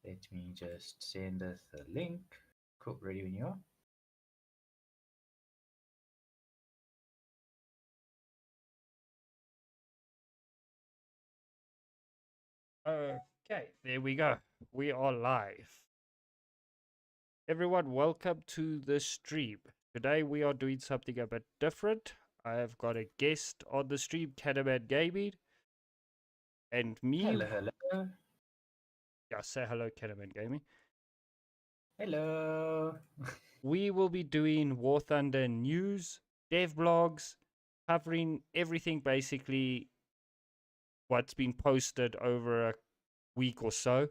Let me just send us a link. Cool, ready when you are. Okay, there we go. We are live. Everyone, welcome to the stream. Today we are doing something a bit different. I have got a guest on the stream, Canaman Gaming, and me. Hello, hello. Yeah, say hello, Canaman Gaming. Hello. We will be doing War Thunder news, dev blogs, covering everything basically what's been posted over a week or so,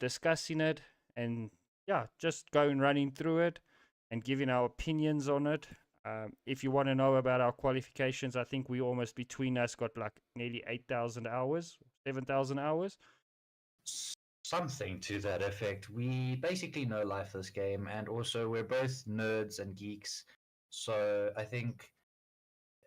discussing it, and yeah, just going running through it and giving our opinions on it. If you want to know about our qualifications, I think we almost between us got like nearly 8,000 hours, 7,000 hours. Something to that effect. We basically know life this game, and also we're both nerds and geeks. So I think,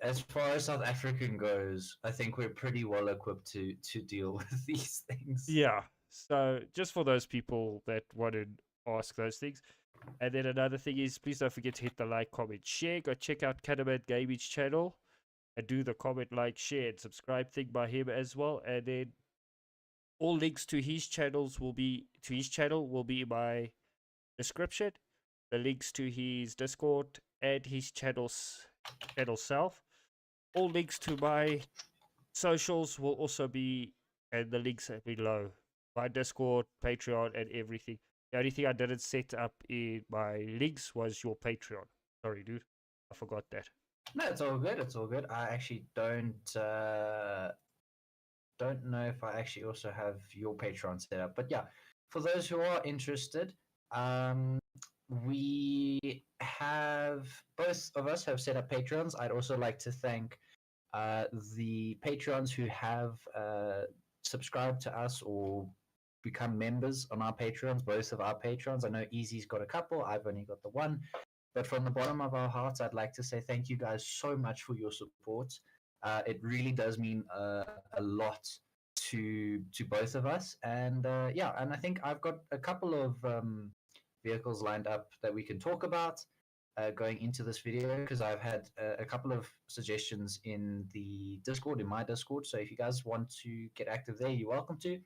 as far as South African goes, I think we're pretty well equipped to deal with these things. Yeah. So just for those people that want to ask those things. And then another thing is, please don't forget to hit the like, comment, share. Go check out Canaman Gaming's channel and do the comment, like, share, and subscribe thing by him as well. And then all links to his channels will be in my description. The links to his Discord and his channel self. All links to my socials will also be, and the links are below. My Discord, Patreon, and everything. The only thing I didn't set up in my links was your Patreon. Sorry, dude. I forgot that. No, it's all good. It's all good. I actually don't know if I actually also have your Patreon set up, but yeah, for those who are interested, we have both of us have set up Patreons. I'd also like to thank the Patreons who have subscribed to us or become members on our Patreons, both of our Patreons. I know Easy's got a couple, I've only got the one. But from the bottom of our hearts, I'd like to say thank you guys so much for your support. It really does mean a lot to both of us. And yeah, and I think I've got a couple of vehicles lined up that we can talk about going into this video, because I've had a couple of suggestions in the Discord, in my Discord. So if you guys want to get active there, you're welcome to.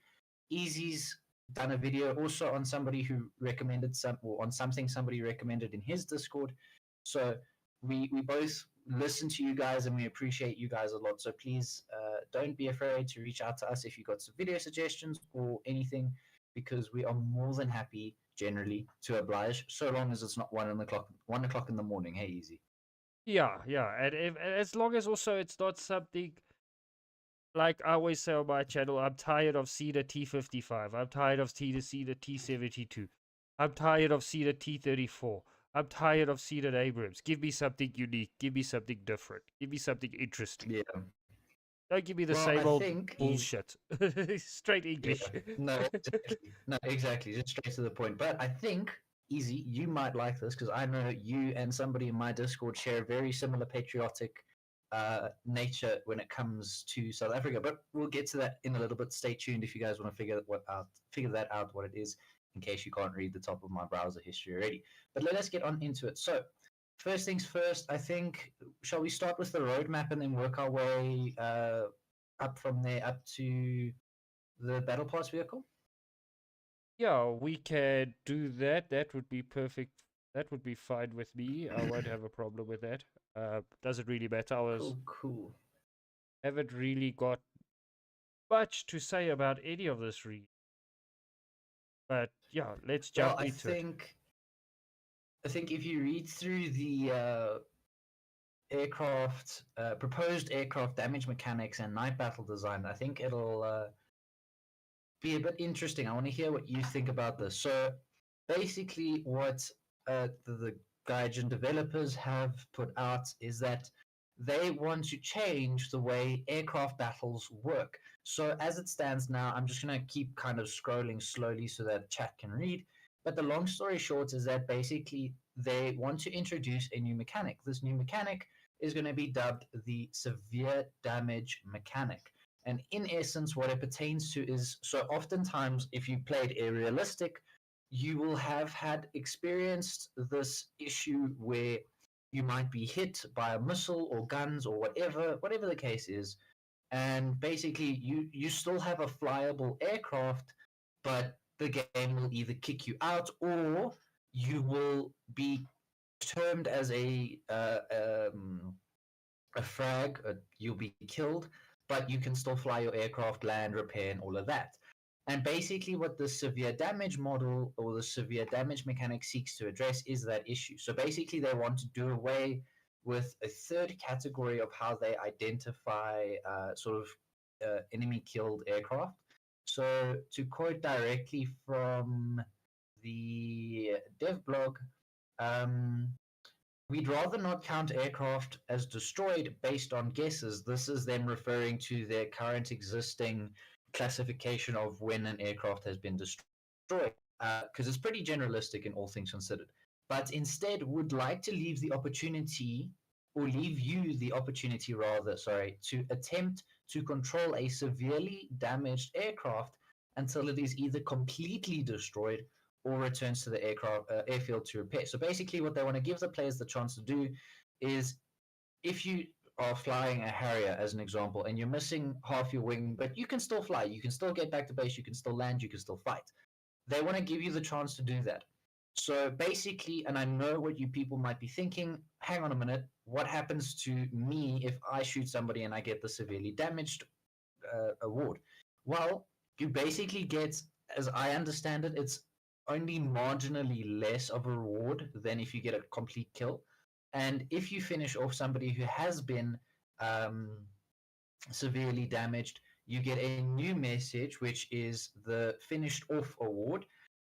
Easy's done a video also on somebody who recommended on something somebody recommended in his Discord. So we both listen to you guys and we appreciate you guys a lot. So please don't be afraid to reach out to us if you've got some video suggestions or anything, because we are more than happy generally to oblige, so long as it's not 1 o'clock in the morning. Hey, Easy. Yeah, yeah. And as long as also it's not something like I always say on my channel, I'm tired of Cedar T55. I'm tired of Cedar T72. I'm tired of Cedar T34. I'm tired of Cedar Abrams. Give me something unique. Give me something different. Give me something interesting. Yeah. Don't give me the Well, same I old think bullshit. Straight English. Yeah. No, exactly. No, exactly. Just straight to the point. But I think, Easy, you might like this, because I know you and somebody in my Discord share a very similar patriotic nature when it comes to South Africa. But we'll get to that in a little bit. Stay tuned if you guys want to figure that out what it is, in case you can't read the top of my browser history already. But let us get on into it. So, first things first, I think, shall we start with the roadmap and then work our way up from there up to the battle pass vehicle? Yeah, we can do that. That would be perfect. That would be fine with me. I won't have a problem with that. Doesn't really matter. Cool. Haven't really got much to say about any of this read. But yeah, let's Well, jump into it. I think if you read through the proposed aircraft damage mechanics and night battle design, I think it'll be a bit interesting. I want to hear what you think about this. So, basically, what the Gaijin developers have put out is that they want to change the way aircraft battles work. So, as it stands now, I'm just going to keep kind of scrolling slowly so that chat can read. But the long story short is that basically they want to introduce a new mechanic. This new mechanic is going to be dubbed the severe damage mechanic. And in essence, what it pertains to is, so oftentimes, if you played aerialistic, you will have had experienced this issue where you might be hit by a missile or guns or whatever the case is, and basically you still have a flyable aircraft, but the game will either kick you out or you will be termed as a frag. You'll be killed, but you can still fly your aircraft, land, repair, and all of that. And basically, what the severe damage model or the severe damage mechanic seeks to address is that issue. So basically, they want to do away with a third category of how they identify sort of enemy killed aircraft. So to quote directly from the devblog, um, we'd rather not count aircraft as destroyed based on guesses. This is them referring to their current existing classification of when an aircraft has been destroyed, because it's pretty generalistic in all things considered. But instead, would like to leave the opportunity, or leave you the opportunity rather, sorry, to attempt to control a severely damaged aircraft until it is either completely destroyed or returns to the airfield to repair. So basically, what they want to give the players the chance to do is, if you are flying a Harrier as an example, and you're missing half your wing, but you can still fly, you can still get back to base, you can still land, you can still fight. They want to give you the chance to do that. So basically, and I know what you people might be thinking, hang on a minute, what happens to me if I shoot somebody and I get the severely damaged award? Well, you basically get, as I understand it, it's only marginally less of a reward than if you get a complete kill. And if you finish off somebody who has been um, severely damaged, you get a new message, which is the finished off award.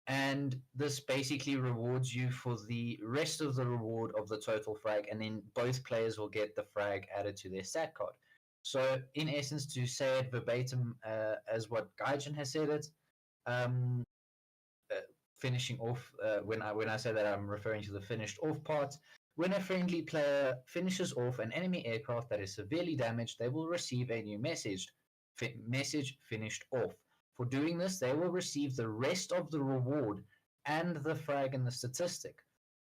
And this basically rewards you for the rest of the reward of the total frag, and then both players will get the frag added to their stat card. So, in essence, to say it verbatim as what Gaijin has said it, um, uh, finishing off, when I say that, I'm referring to the finished off part. When a friendly player finishes off an enemy aircraft that is severely damaged, they will receive a new message finished off. For doing this, they will receive the rest of the reward and the frag and the statistic.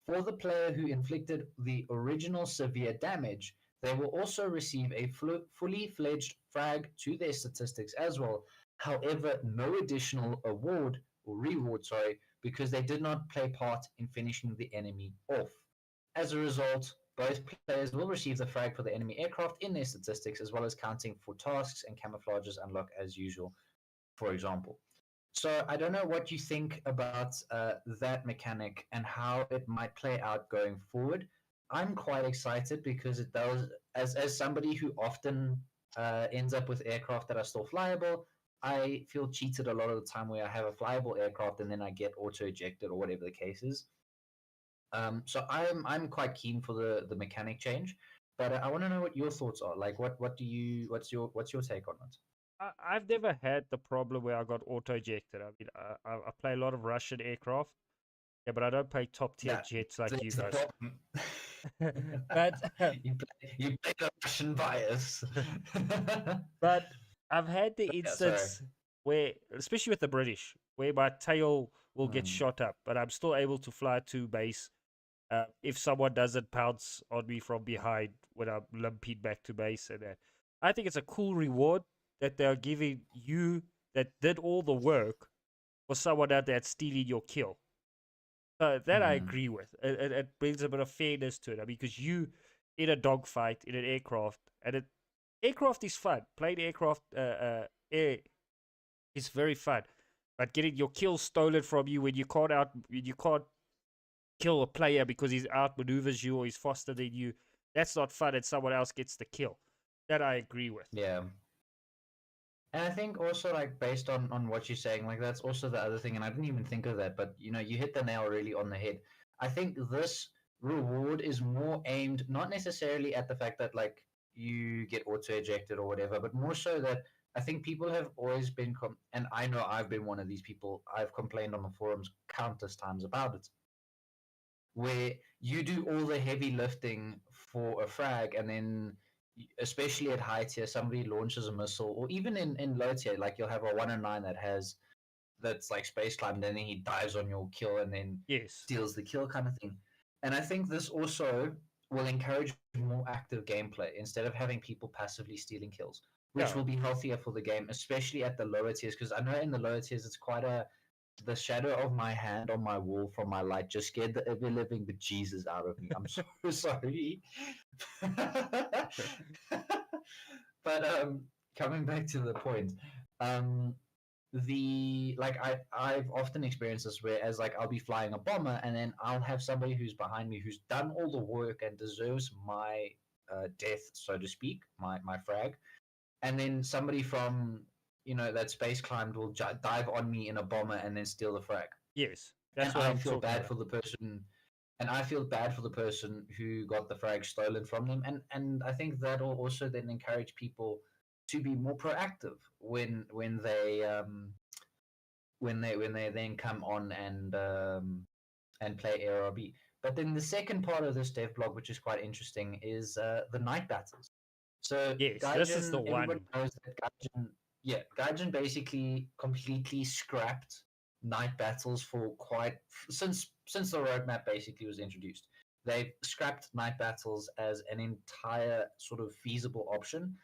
For the player who inflicted the original severe damage, they will also receive a fully fledged frag to their statistics as well. However, no additional award or reward, sorry, because they did not play part in finishing the enemy off. As a result, both players will receive the frag for the enemy aircraft in their statistics, as well as counting for tasks and camouflages unlock as usual, for example. So I don't know what you think about that mechanic and how it might play out going forward. I'm quite excited because it does, as somebody who often ends up with aircraft that are still flyable, I feel cheated a lot of the time where I have a flyable aircraft and then I get auto ejected or whatever the case is. So I'm quite keen for the mechanic change, but I want to know what your thoughts are. Like, what's your take on it? I've never had the problem where I got auto ejected. I mean, I play a lot of Russian aircraft, yeah, but I don't play top tier That jets like you that's the guys. problem. but you play the Russian bias. but I've had the Yeah, sorry. instance where, especially with the British, where my tail will get Mm, shot up, but I'm still able to fly to base. If someone doesn't pounce on me from behind when I'm limping back to base, and that, I think it's a cool reward that they're giving you that did all the work for someone out there stealing your kill. So that I mm, agree with. It brings a bit of fairness to it. I mean, because you in a dogfight in an aircraft, and aircraft is fun. Playing aircraft air is very fun, but getting your kill stolen from you when you can't kill a player because he's outmaneuvers you or he's faster than you, that's not fun. And someone else gets the kill. That I agree with. yeah. And I think also, like, based on what you're saying, like, that's also the other thing, and I didn't even think of that, but you hit the nail really on the head. I think this reward is more aimed not necessarily at the fact that, like, you get auto ejected or whatever, but more so that I think people have always been and I know I've been one of these people. I've complained on the forums countless times about it, where you do all the heavy lifting for a frag, and then especially at high tier, somebody launches a missile, or even in low tier, like you'll have a 109 that's like space climbed, and then he dives on your kill and then Yes. steals the kill kind of thing. And I think this also will encourage more active gameplay instead of having people passively stealing kills, which Yeah. will be healthier for the game, especially at the lower tiers. Because I know in the lower tiers it's quite a the shadow of my hand on my wall from my light just scared the ever living bejesus out of me. I'm so sorry. But coming back to the point, um, the like I've often experienced this where as like I'll be flying a bomber and then I'll have somebody who's behind me who's done all the work and deserves my death, so to speak, my frag, and then somebody from that space climbed will dive on me in a bomber and then steal the frag, Yes. and That's what I I'm feel talking bad about. for the person. And I feel bad for the person who got the frag stolen from them, and I think that'll also then encourage people to be more proactive when they then come on and play ARB. But then the second part of this dev blog, which is quite interesting, is the night battles. So Yes, this is the Gaijin, everybody one. knows that Gaijin basically completely scrapped night battles for quite since the roadmap basically was introduced. They've scrapped night battles as an entire sort of feasible option,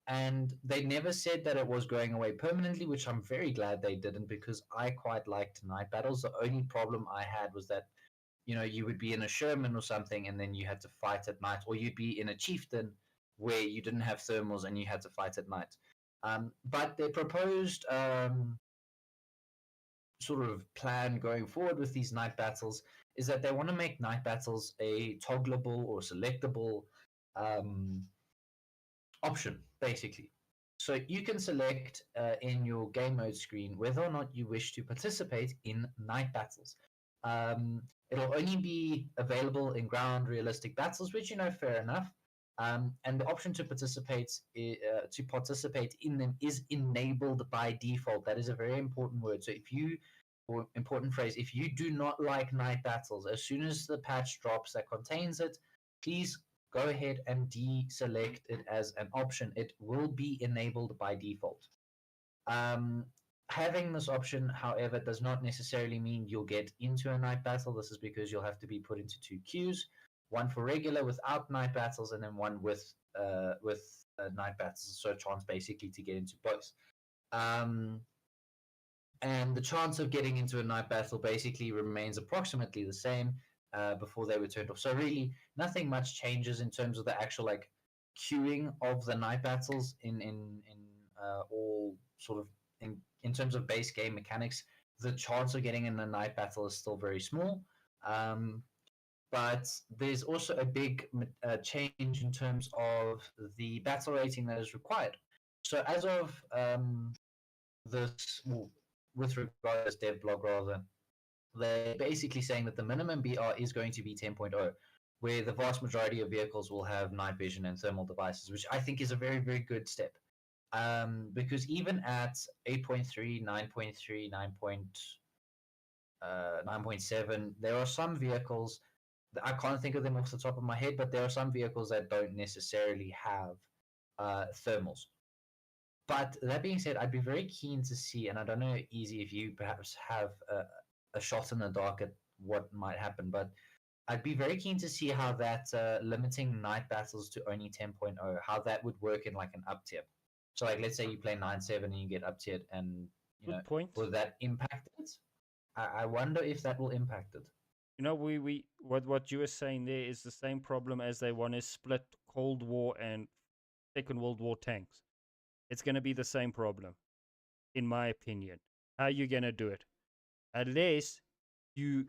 and they never said that it was going away permanently, which I'm very glad they didn't because I quite liked night battles. The only problem I had was that you would be in a Sherman or something, and then you had to fight at night, or you'd be in a Chieftain where you didn't have thermals and you had to fight at night. But their proposed sort of plan going forward with these night battles is that they want to make night battles a toggleable or selectable um, option, basically. So you can select in your game mode screen whether or not you wish to participate in night battles. It'll only be available in ground realistic battles, which fair enough. And the option to participate in them is enabled by default. That is a very important word. So or important phrase, if you do not like night battles, as soon as the patch drops that contains it, please go ahead and deselect it as an option. It will be enabled by default. Um, Having this option, however, does not necessarily mean you'll get into a night battle. This is because you'll have to be put into two queues, one for regular without night battles, and then one with night battles. So a chance basically to get into both. Um, and the chance of getting into a night battle basically remains approximately the same before they were turned off. So really, nothing much changes in terms of the actual like queuing of the night battles in all sort of in terms of base game mechanics. The chance of getting in a night battle is still very small. Um, but there's also a big change in terms of the battle rating that is required. So as of this, well, with regard to this dev blog rather, they're basically saying that the minimum BR is going to be 10.0, where the vast majority of vehicles will have night vision and thermal devices, which I think is a very, very good step. Because even at 8.3, 9.3, 9.7, there are some vehicles, I can't think of them off the top of my head, but there are some vehicles that don't necessarily have thermals. But that being said, I'd be very keen to see, and I don't know, Easy, if you perhaps have a shot in the dark at what might happen, but I'd be very keen to see how that limiting night battles to only 10.0, how that would work in like an up tier. So, like, let's say you play 9.7 and you get up tiered, and Good point. will that impact it? I wonder if that will impact it. We what you were saying there is the same problem as they want to split Cold War and Second World War tanks. It's going to be the same problem, in my opinion. How are you going to do it? Unless you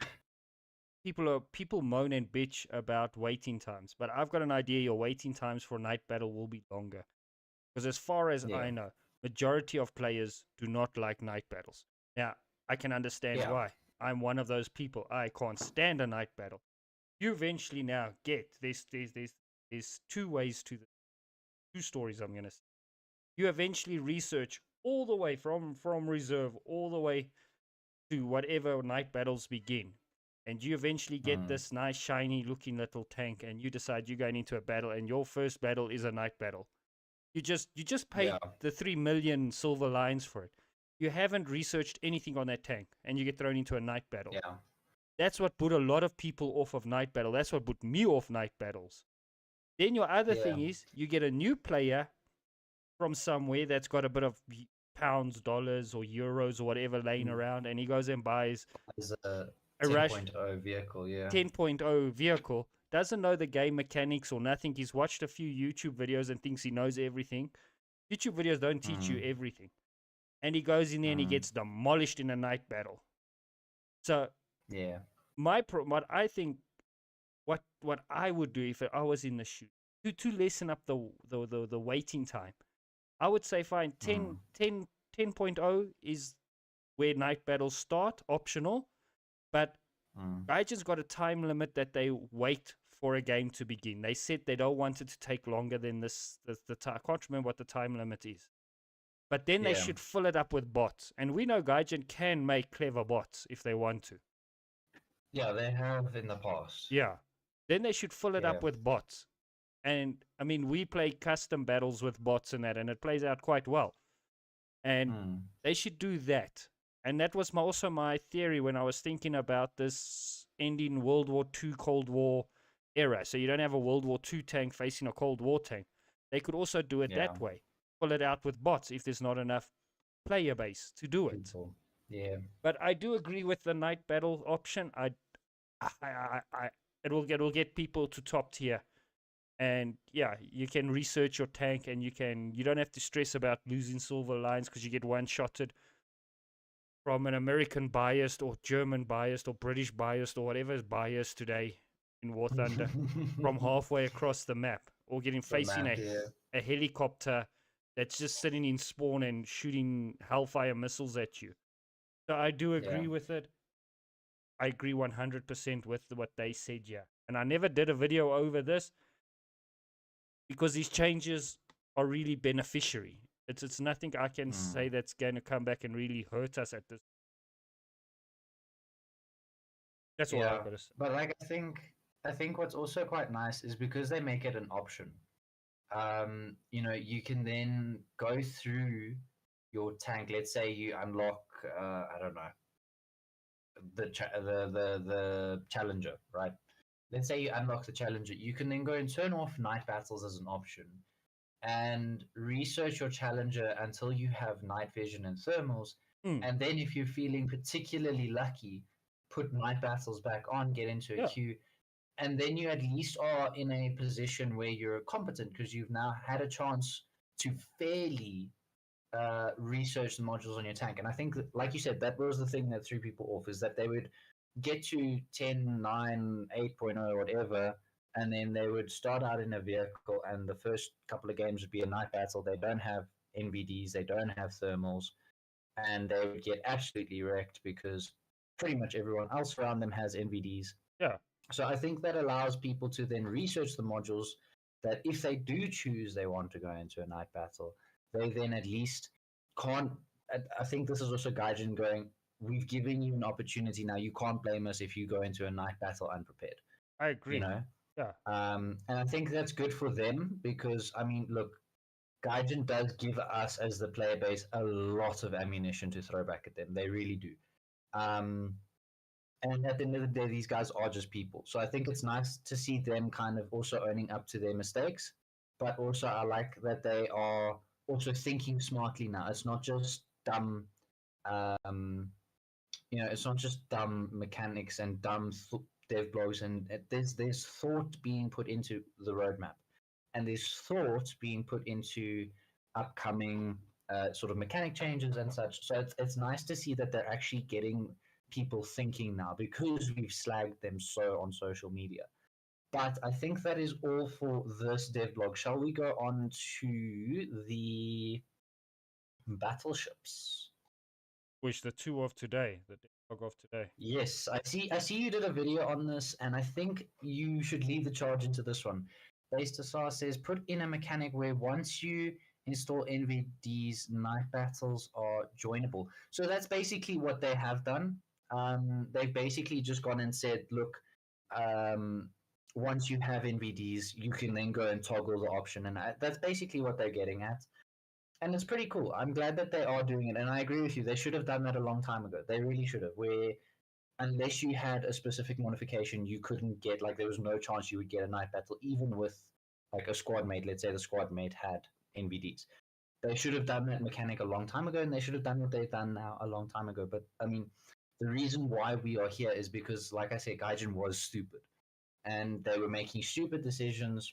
people moan and bitch about waiting times, but I've got an idea your waiting times for night battle will be longer. Because as far as Yeah. I know, majority of players do not like night battles. Now, I can understand Yeah. why. I'm one of those people. I can't stand a night battle. You eventually now get there's two ways to the two stories I'm gonna say. You eventually research all the way from reserve all the way to whatever night battles begin. and you eventually get this nice shiny looking little tank, and you decide you're going into a battle, and your first battle is a night battle. You just paid the 3 million silver lines for it. You haven't researched anything on that tank, and you get thrown into a night battle. Yeah. That's what put a lot of people off of night battle. That's what put me off night battles. Then your other thing is you get a new player from somewhere that's got a bit of pounds, dollars, or euros or whatever laying around, and he goes and buys a rush 10.0 vehicle, 10.0 vehicle, doesn't know the game mechanics or nothing. He's watched a few YouTube videos and thinks he knows everything. YouTube videos don't teach you everything. And he goes in there and he gets demolished in a night battle. So what I think, what I would do if I was in the shoot to lessen up the waiting time, I would say fine, 10.0 is where night battles start, optional, but I just got a time limit that they wait for a game to begin. They said they don't want it to take longer than this. I can't remember what the time limit is. But then they should fill it up with bots. And we know Gaijin can make clever bots if they want to. Yeah, they have in the past. Yeah. Then they should fill it up with bots. And, I mean, we play custom battles with bots and that, and it plays out quite well. And they should do that. And that was also my theory when I was thinking about this ending World War II, Cold War era. So you don't have a World War II tank facing a Cold War tank. They could also do it that way. Pull it out with bots if there's not enough player base to do it. Yeah. But I do agree with the night battle option. It will get people to top tier. And yeah, you can research your tank, and you don't have to stress about losing silver lines because you get one-shotted from an American biased or German biased or British biased or whatever is biased today in War Thunder from halfway across the map, or facing a helicopter that's just sitting in spawn and shooting hellfire missiles at you. So I do agree with it. I agree 100% with what they said, And I never did a video over this because these changes are really beneficiary. It's nothing I can say that's going to come back and really hurt us at this. That's all I've got to say. But like I think what's also quite nice is because they make it an option. You can then go through your tank. Let's say you unlock, I don't know, the challenger, right? Let's say you unlock the challenger. You can then go and turn off night battles as an option, and research your challenger until you have night vision and thermals. And then, if you're feeling particularly lucky, put night battles back on, get into a queue. And then you at least are in a position where you're competent because you've now had a chance to fairly research the modules on your tank. And I think, like you said, that was the thing that threw people off, is that they would get to 10, 9, 8.0, whatever, and then they would start out in a vehicle, and the first couple of games would be a night battle. They don't have NVDs, they don't have thermals, and they would get absolutely wrecked because pretty much everyone else around them has NVDs. Yeah. So I think that allows people to then research the modules that if they do choose they want to go into a night battle, they then at least can't. I think this is also Gaijin going, we've given you an opportunity now. You can't blame us if you go into a night battle unprepared. I agree. Yeah. And I think that's good for them because, I mean, look, Gaijin does give us as the player base a lot of ammunition to throw back at them. They really do. And at the end of the day, these guys are just people. So I think it's nice to see them kind of also owning up to their mistakes. But also I like that they are also thinking smartly now. It's not just dumb, it's not just dumb mechanics and dumb dev blogs. And there's thought being put into the roadmap. And there's thought being put into upcoming sort of mechanic changes and such. So it's nice to see that they're actually getting people thinking now because we've slagged them so on social media. But I think that is all for this devblog. Shall we go on to the battleships? Which the two of today, the devblog of today. Yes, I see you did a video on this, and I think you should lead the charge into this one. Base Tassar says, put in a mechanic where once you install NVDs, night battles are joinable. So that's basically what they have done. they've basically just gone and said, look, um, once you have NVDs, you can then go and toggle the option, and that's basically what they're getting at. And it's pretty cool. I'm glad that they are doing it, and I agree with you. They should have done that a long time ago. They really should have. Where unless you had a specific modification, you couldn't get, like, there was no chance you would get a night battle, even with like a squad mate. Let's say the squad mate had NVDs. They should have done that mechanic a long time ago, and they should have done what they've done now a long time ago. But I mean, the reason why we are here is because, like I said, Gaijin was stupid, and they were making stupid decisions.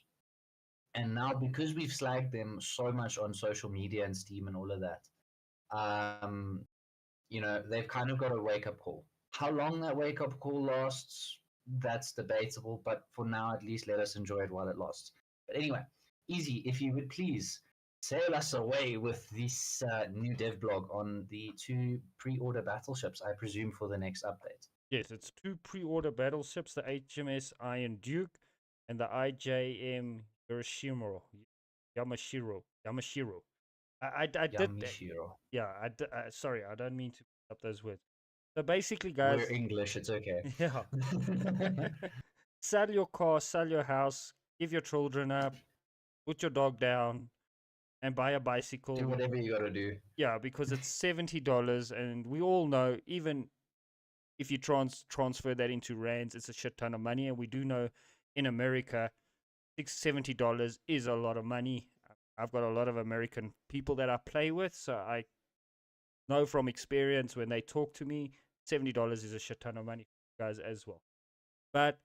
And now, because we've slagged them so much on social media and Steam and all of that, um, they've kind of got a wake up call. How long that wake up call lasts, that's debatable. But for now, at least, let us enjoy it while it lasts. But anyway, Easy, if you would please sail us away with this new dev blog on the 2 pre-order battleships, I presume, for the next update. Yes, it's 2 pre-order battleships, the HMS Iron Duke and the IJM Yamashiro. I did that. Yeah, sorry, I don't mean to pick up those words. So basically, guys, we're English. It's okay. Yeah. Sell your car, sell your house, give your children up, put your dog down, and buy a bicycle. Do whatever you gotta do. Yeah, because it's $70, and we all know, even if you transfer that into rands, it's a shit ton of money, and we do know in America, $70 is a lot of money. I've got a lot of American people that I play with, so I know from experience when they talk to me, $70 is a shit ton of money, guys, as well. But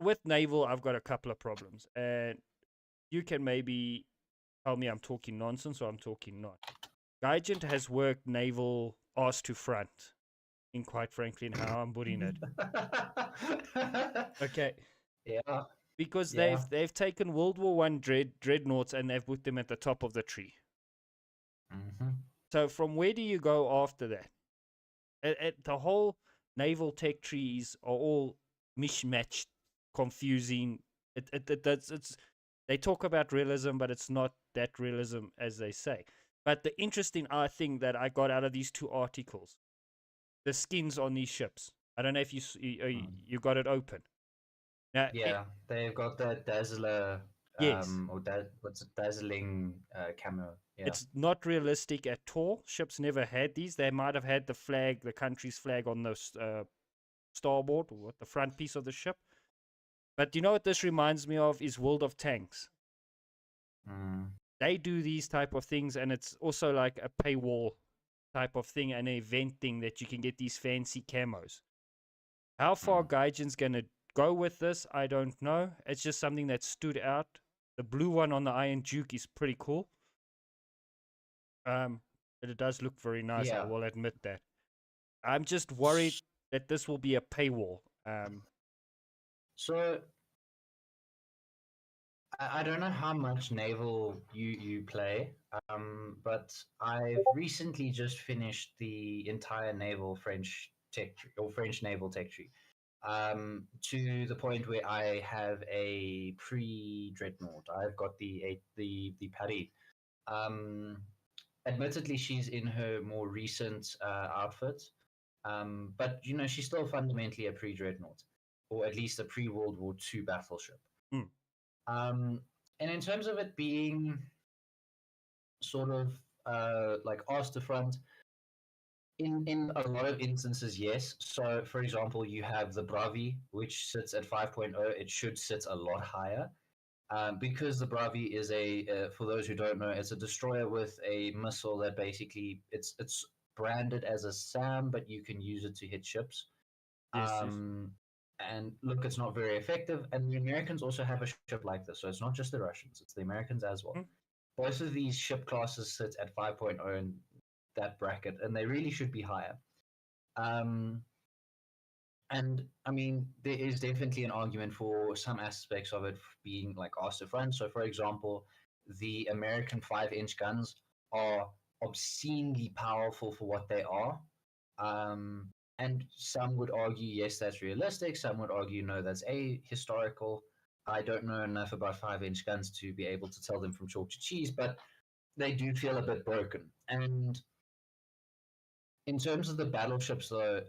with naval, I've got a couple of problems, and you can maybe tell me I'm talking nonsense or I'm talking not. Gaijin has worked naval arse to front, in quite frankly, in how I'm putting it. Okay. Yeah. Because they've taken World War I dreadnoughts and they've put them at the top of the tree. Mm-hmm. So from where do you go after that? The whole naval tech trees are all mishmatched, confusing. They talk about realism, but it's not that realism as they say. But the interesting thing that I got out of these 2 articles, the skins on these ships. I don't know if you got it open. Now, yeah, they've got the Dazzler, yes, what's it, dazzling camo. Yeah. It's not realistic at all. Ships never had these. They might have had the country's flag on the starboard, or the front piece of the ship. But you know what this reminds me of is World of Tanks. They do these type of things, and it's also like a paywall type of thing, an event thing that you can get these fancy camos. How far Gaijin's going to go with this, I don't know. It's just something that stood out. The blue one on the Iron Duke is pretty cool. But it does look very nice, I will admit that. I'm just worried that this will be a paywall. So I don't know how much naval you play, but I've recently just finished the entire naval French tech tree, or French naval tech tree, to the point where I have a pre-dreadnought. I've got the Paris. Admittedly, she's in her more recent outfit, but she's still fundamentally a pre-dreadnought, or at least a pre-World War II battleship. And in terms of it being sort of like arse to front, in a lot of instances, yes. So, for example, you have the Bravi, which sits at 5.0. It should sit a lot higher. Because the Bravi is for those who don't know, it's a destroyer with a missile that basically it's branded as a SAM, but you can use it to hit ships. Yes. And look, it's not very effective. And the Americans also have a ship like this, so it's not just the Russians; it's the Americans as well. Both of these ship classes sit at 5.0 in that bracket, and they really should be higher. And I mean, there is definitely an argument for some aspects of it being like arse to front. So, for example, the American 5-inch guns are obscenely powerful for what they are. And some would argue, yes, that's realistic. Some would argue, no, that's historical. I don't know enough about 5-inch guns to be able to tell them from chalk to cheese, but they do feel a bit broken. And In terms of the battleships, though,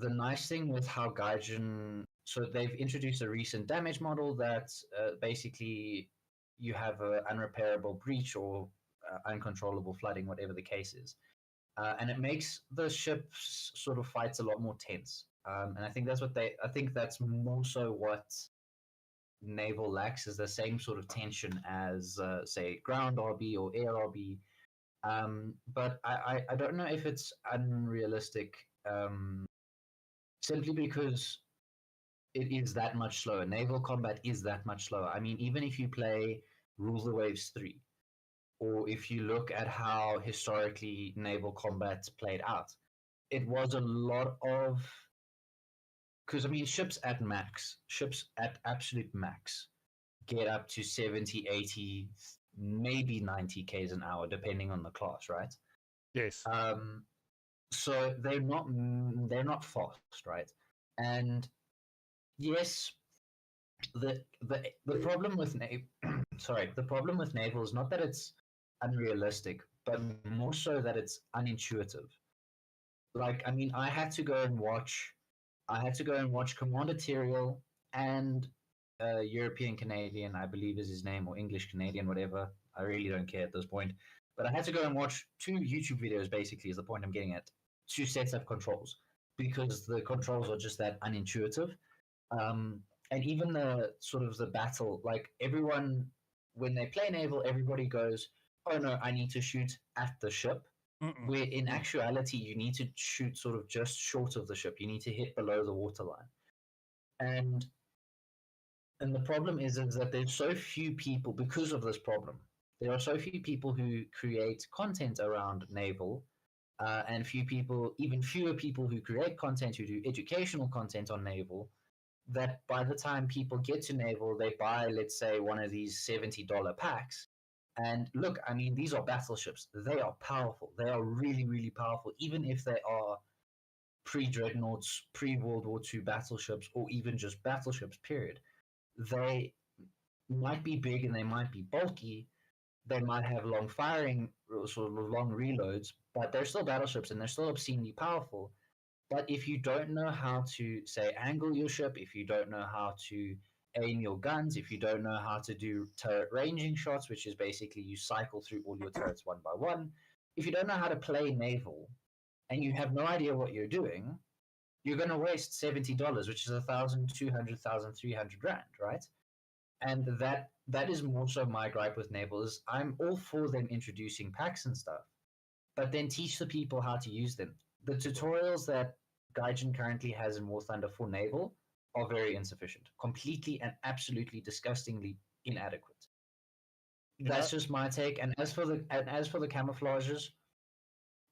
the nice thing with how Gaijin, so they've introduced a recent damage model that basically you have an unrepairable breach or uncontrollable flooding, whatever the case is. And it makes the ship's sort of fights a lot more tense. And I think I think that's more so what naval lacks is the same sort of tension as, say, ground RB or air RB. But I don't know if it's unrealistic, simply because it is that much slower. Naval combat is that much slower. I mean, even if you play Rule the Waves 3, or if you look at how historically naval combat played out, it was a lot of, because I mean, ships at absolute max get up to 70, 80, maybe 90 k's an hour, depending on the class, right? Yes. So they're not fast, right? And yes, the problem with the problem with naval is not that it's unrealistic, but more so that it's unintuitive. Like, I mean, I had to go and watch Commander Tyrael and European Canadian, I believe is his name, or English Canadian, whatever. I really don't care at this point. But I had to go and watch two YouTube videos, basically, is the point I'm getting at. Two sets of controls, because the controls are just that unintuitive. Um, and even the sort of the battle, like everyone, when they play naval, everybody goes, "Oh no, I need to shoot at the ship." Mm-mm. Where in actuality, you need to shoot sort of just short of the ship. You need to hit below the waterline. And and the problem is that there's so few people because of this problem. There are so few people who create content around naval, and even fewer people who create content who do educational content on naval. That by the time people get to naval, they buy, let's say, one of these $70 packs. And look, I mean, these are battleships. They are powerful. They are really, really powerful, even if they are pre-dreadnoughts, pre-World War II battleships, or even just battleships, period. They might be big and they might be bulky. They might have long firing, sort of long reloads, but they're still battleships and they're still obscenely powerful. But if you don't know how to, say, angle your ship, if you don't know how to aim your guns, if you don't know how to do turret ranging shots, which is basically you cycle through all your turrets one by one, if you don't know how to play naval and you have no idea what you're doing, you're going to waste $70, which is 1,200, 1,300 rand, right? And that is more so my gripe with naval is I'm all for them introducing packs and stuff, but then teach the people how to use them. The tutorials that Gaijin currently has in War Thunder for naval are very insufficient, completely and absolutely disgustingly inadequate. That's just my take. And as for the camouflages,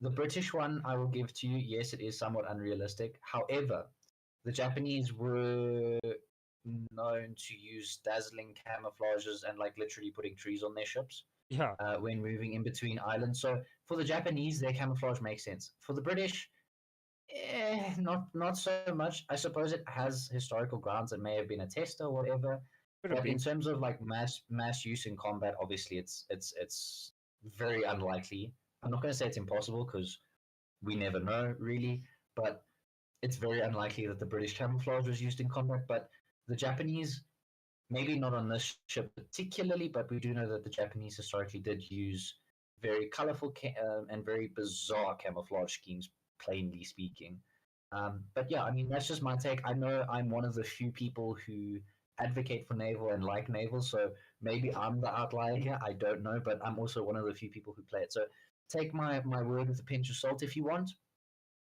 the British one I will give to you. Yes, it is somewhat unrealistic. However, the Japanese were known to use dazzling camouflages and like literally putting trees on their ships Yeah. when moving in between islands. So for the Japanese, their camouflage makes sense. For the British, not so much. I suppose it has historical grounds. It may have been a test or whatever. Could have But in been. terms of like mass use in combat, obviously it's very unlikely. I'm not going to say it's impossible because we never know really, but it's very unlikely that the British camouflage was used in combat. But the Japanese, maybe not on this ship particularly, but we do know that the Japanese historically did use very colorful and very bizarre camouflage schemes, plainly speaking. But yeah, I mean, that's just my take. I know I'm one of the few people who advocate for naval and like naval, so maybe I'm the outlier here. I don't know, but I'm also one of the few people who play it. So take my word with a pinch of salt if you want.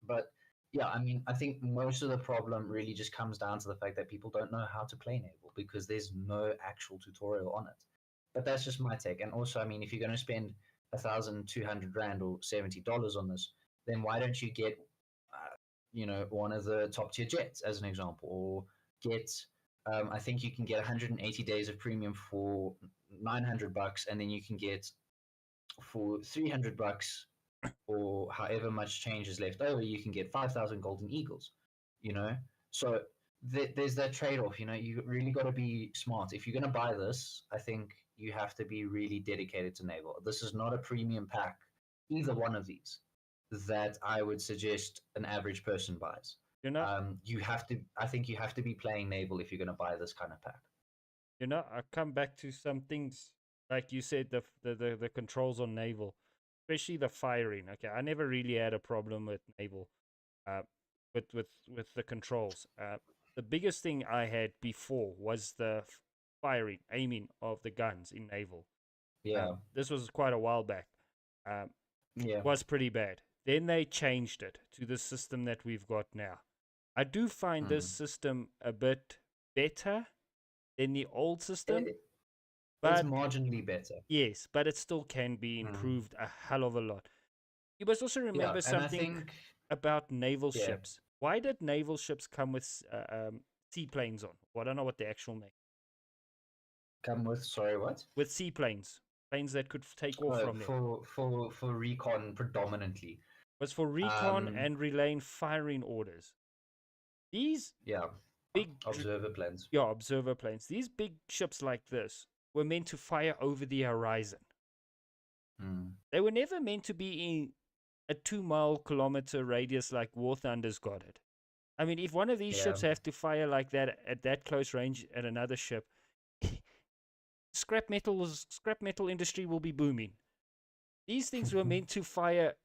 But yeah, I mean, I think most of the problem really just comes down to the fact that people don't know how to play naval because there's no actual tutorial on it. But that's just my take. And also, I mean, if you're going to spend 1,200 rand or $70 on this, then why don't you get, one of the top tier jets as an example, or get, I think you can get 180 days of premium for $900, and then you can get for $300 or however much change is left over, you can get 5,000 golden eagles, you know? So there's that trade off, you really got to be smart. If you're going to buy this, I think you have to be really dedicated to naval. This is not a premium pack, either one of these. that I would suggest an average person buys. You know, You have to. I think you have to be playing naval if you're going to buy this kind of pack. I come back to some things like you said, the controls on naval, especially the firing. Okay, I never really had a problem with naval, uh, with the controls. The biggest thing I had before was the firing, aiming of the guns in naval. Yeah, This was quite a while back. Um, yeah. was pretty bad. Then they changed it to the system that we've got now. I do find this Mm. system a bit better than the old system, It's but marginally better. yes, but it still can be Mm. improved a hell of a lot. You must also Yeah, remember and I something think about naval yeah, ships. Why did naval ships come with seaplanes on? Well, I don't know what the actual name. come with sorry what? With seaplanes, planes that could take off from them. For recon predominantly. Was for recon Um, and relaying firing orders. These yeah, big observer planes. yeah, observer planes. These big ships like this were meant to fire over the horizon. Mm. They were never meant to be in a 2 mile kilometer radius like War Thunder's got it. I mean, if one of these Yeah. ships have to fire like that at that close range at another ship, scrap metal industry will be booming. These things were meant to fire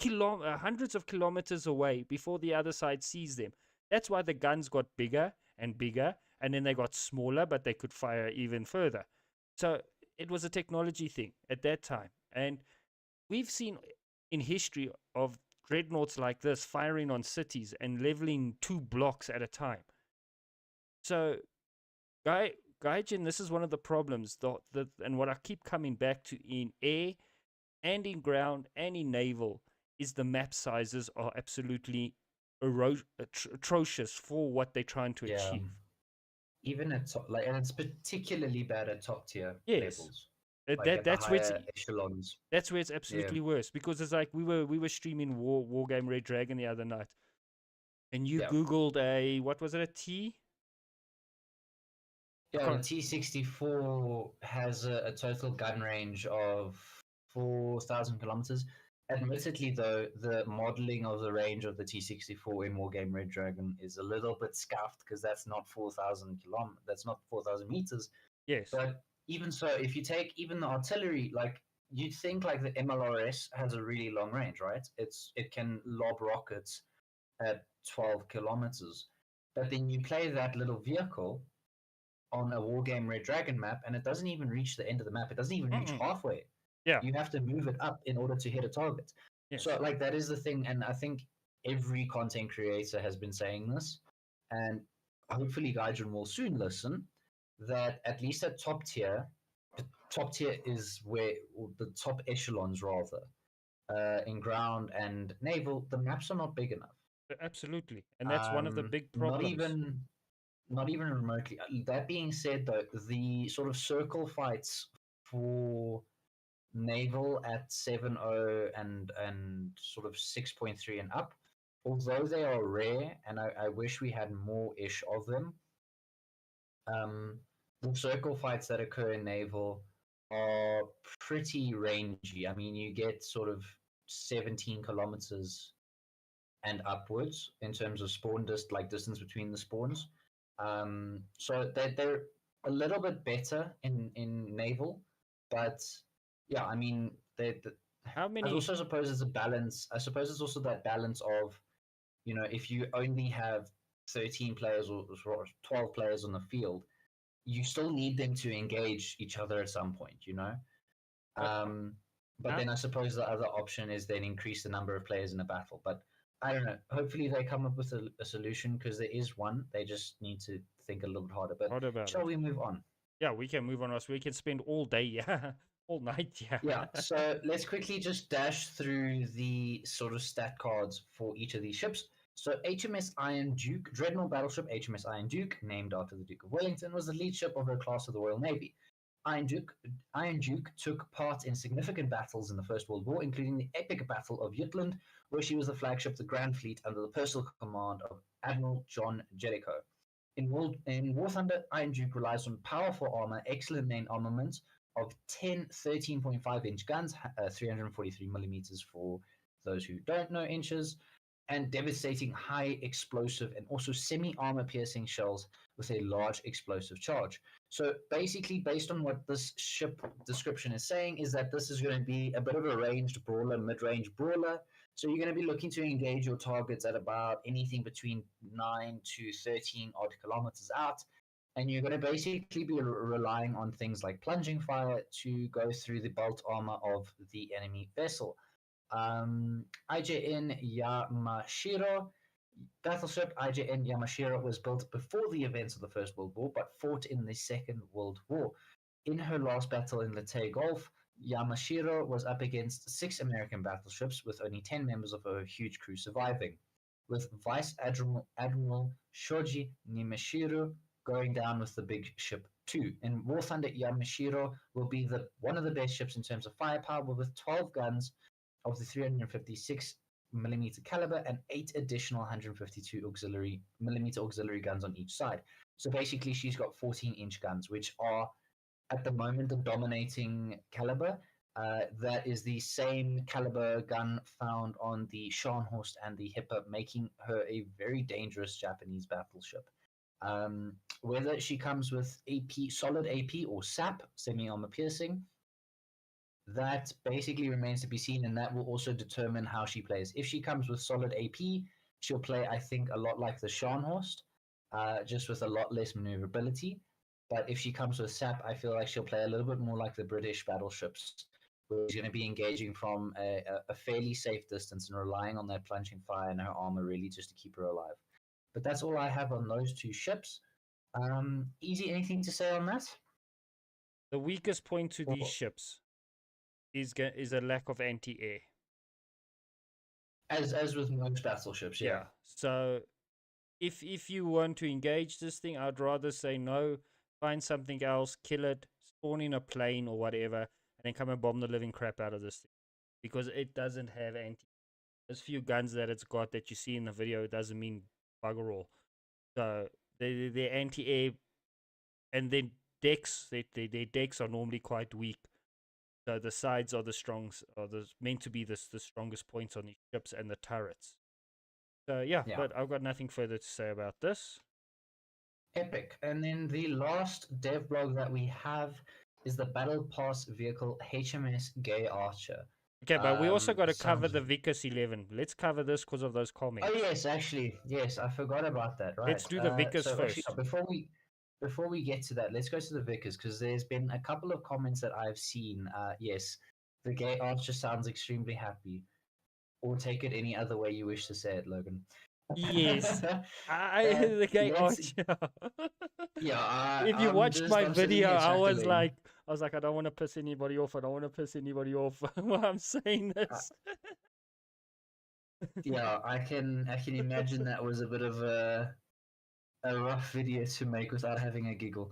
hundreds of kilometers away before the other side sees them. That's why the guns got bigger and bigger, and then they got smaller, but they could fire even further. So it was a technology thing at that time. And we've seen in history of dreadnoughts like this firing on cities and leveling 2 blocks at a time. So, Gaijin, this is one of the problems, and what I keep coming back to in air and in ground and in naval is the map sizes are absolutely atrocious for what they're trying to Yeah. achieve. Even at top, like, and it's particularly bad at top tier Yes, levels, like at the that's where it's higher echelons. that's where it's Yeah, absolutely worse because it's like we were streaming War Game Red Dragon the other night, and you yeah, googled a what was it a T? I yeah. The can't. T-64 has a total gun range of 4,000 kilometers. Admittedly, though, the modeling of the range of the T-64 in Wargame Red Dragon is a little bit scuffed because that's not 4,000 kilometers. That's not 4,000 meters. Yes. But even so, if you take even the artillery, like you'd think like the MLRS has a really long range, right? It can lob rockets at 12 kilometers. But then you play that little vehicle on a Wargame Red Dragon map, and it doesn't even reach the end of the map. It doesn't even reach halfway. Yeah. You have to move it up in order to hit a target. Yes. So, like, that is the thing. And I think every content creator has been saying this. And hopefully, Gaijin will soon listen that at least at top tier is where the top echelons, rather, in ground and naval, the maps are not big enough. Absolutely, and that's one of the big problems. Not even remotely. That being said, though, the sort of circle fights for naval at 7.0 and sort of 6.3 and up, although they are rare, and I wish we had more ish of them. The circle fights that occur in naval are pretty rangy. I mean, you get sort of 17 kilometers and upwards in terms of spawn distance between the spawns. So they're a little bit better in naval, but yeah, I mean How I many? also suppose it's a balance. I suppose it's also that balance of, if you only have 13 players or 12 players on the field, you still need them to engage each other at some point. But How, then I suppose the other option is then increase the number of players in a battle. But I don't know. Hopefully they come up with a solution, because there is one. They just need to think a little bit harder. But what about shall it? we move on? Yeah, we can move on. Us, we can spend all day, yeah, all night, yeah. Yeah. So let's quickly just dash through the sort of stat cards for each of these ships. So HMS Iron Duke, Dreadnought battleship HMS Iron Duke, named after the Duke of Wellington, was the lead ship of her class of the Royal Navy. Iron Duke took part in significant battles in the First World War, including the epic Battle of Jutland, where she was the flagship of the Grand Fleet under the personal command of Admiral John Jellicoe. In War Thunder, Iron Duke relies on powerful armor, excellent main armament, of 10 13.5-inch guns, 343 millimeters for those who don't know inches, and devastating high explosive and also semi-armor piercing shells with a large explosive charge. So basically, based on what this ship description is saying, is that this is going to be a bit of a ranged brawler, mid-range brawler. So you're going to be looking to engage your targets at about anything between 9 to 13 odd kilometers out. And you're going to basically be relying on things like plunging fire to go through the bolt armor of the enemy vessel. IJN Yamashiro battleship IJN Yamashiro was built before the events of the First World War, but fought in the Second World War. In her last battle in Leyte Gulf, Yamashiro was up against 6 American battleships, with only 10 members of her huge crew surviving, with Vice Admiral Shoji Nimeshiro going down with the big ship too. In War Thunder, Yamashiro will be one of the best ships in terms of firepower, with 12 guns of the 356 millimeter caliber and 8 additional 152 millimeter auxiliary guns on each side. So basically, she's got 14-inch guns, which are at the moment the dominating caliber. That is the same caliber gun found on the Scharnhorst and the Hipper, making her a very dangerous Japanese battleship. Whether she comes with AP, solid AP, or SAP, semi-armor piercing, that basically remains to be seen, and that will also determine how she plays. If she comes with solid AP, she'll play, I think, a lot like the Scharnhorst, just with a lot less maneuverability. But if she comes with SAP, I feel like she'll play a little bit more like the British battleships, where she's going to be engaging from a fairly safe distance and relying on that plunging fire and her armor really just to keep her alive. But that's all I have on those two ships. Easy, anything to say on that? The weakest point to these ships is a lack of anti-air. As with most battleships, yeah. So if you want to engage this thing, I'd rather say no. Find something else, kill it, spawn in a plane or whatever, and then come and bomb the living crap out of this thing, because it doesn't have anti. Those few guns that it's got that you see in the video, it doesn't mean bugger all. So they're anti-air, and then decks. Their decks are normally quite weak. So the sides are meant to be the strongest points on these ships, and the turrets. So yeah, but I've got nothing further to say about this. Epic. And then the last dev blog that we have is the Battle Pass vehicle HMS Gay Archer. Okay, but we also got to cover the Vickers 11. Let's cover this because of those comments. Oh yes, actually, yes, I forgot about that. Right. Let's do the Vickers first. Actually, before we get to that, let's go to the Vickers, because there's been a couple of comments that I've seen. Yes, the Gay Archer sounds extremely happy. Or take it any other way you wish to say it, Logan. Yes, the Gay Archer. Yeah, if you watched my video, I was like, I don't want to piss anybody off. I don't want to piss anybody off while I'm saying this. Yeah, I can imagine that was a bit of a rough video to make without having a giggle.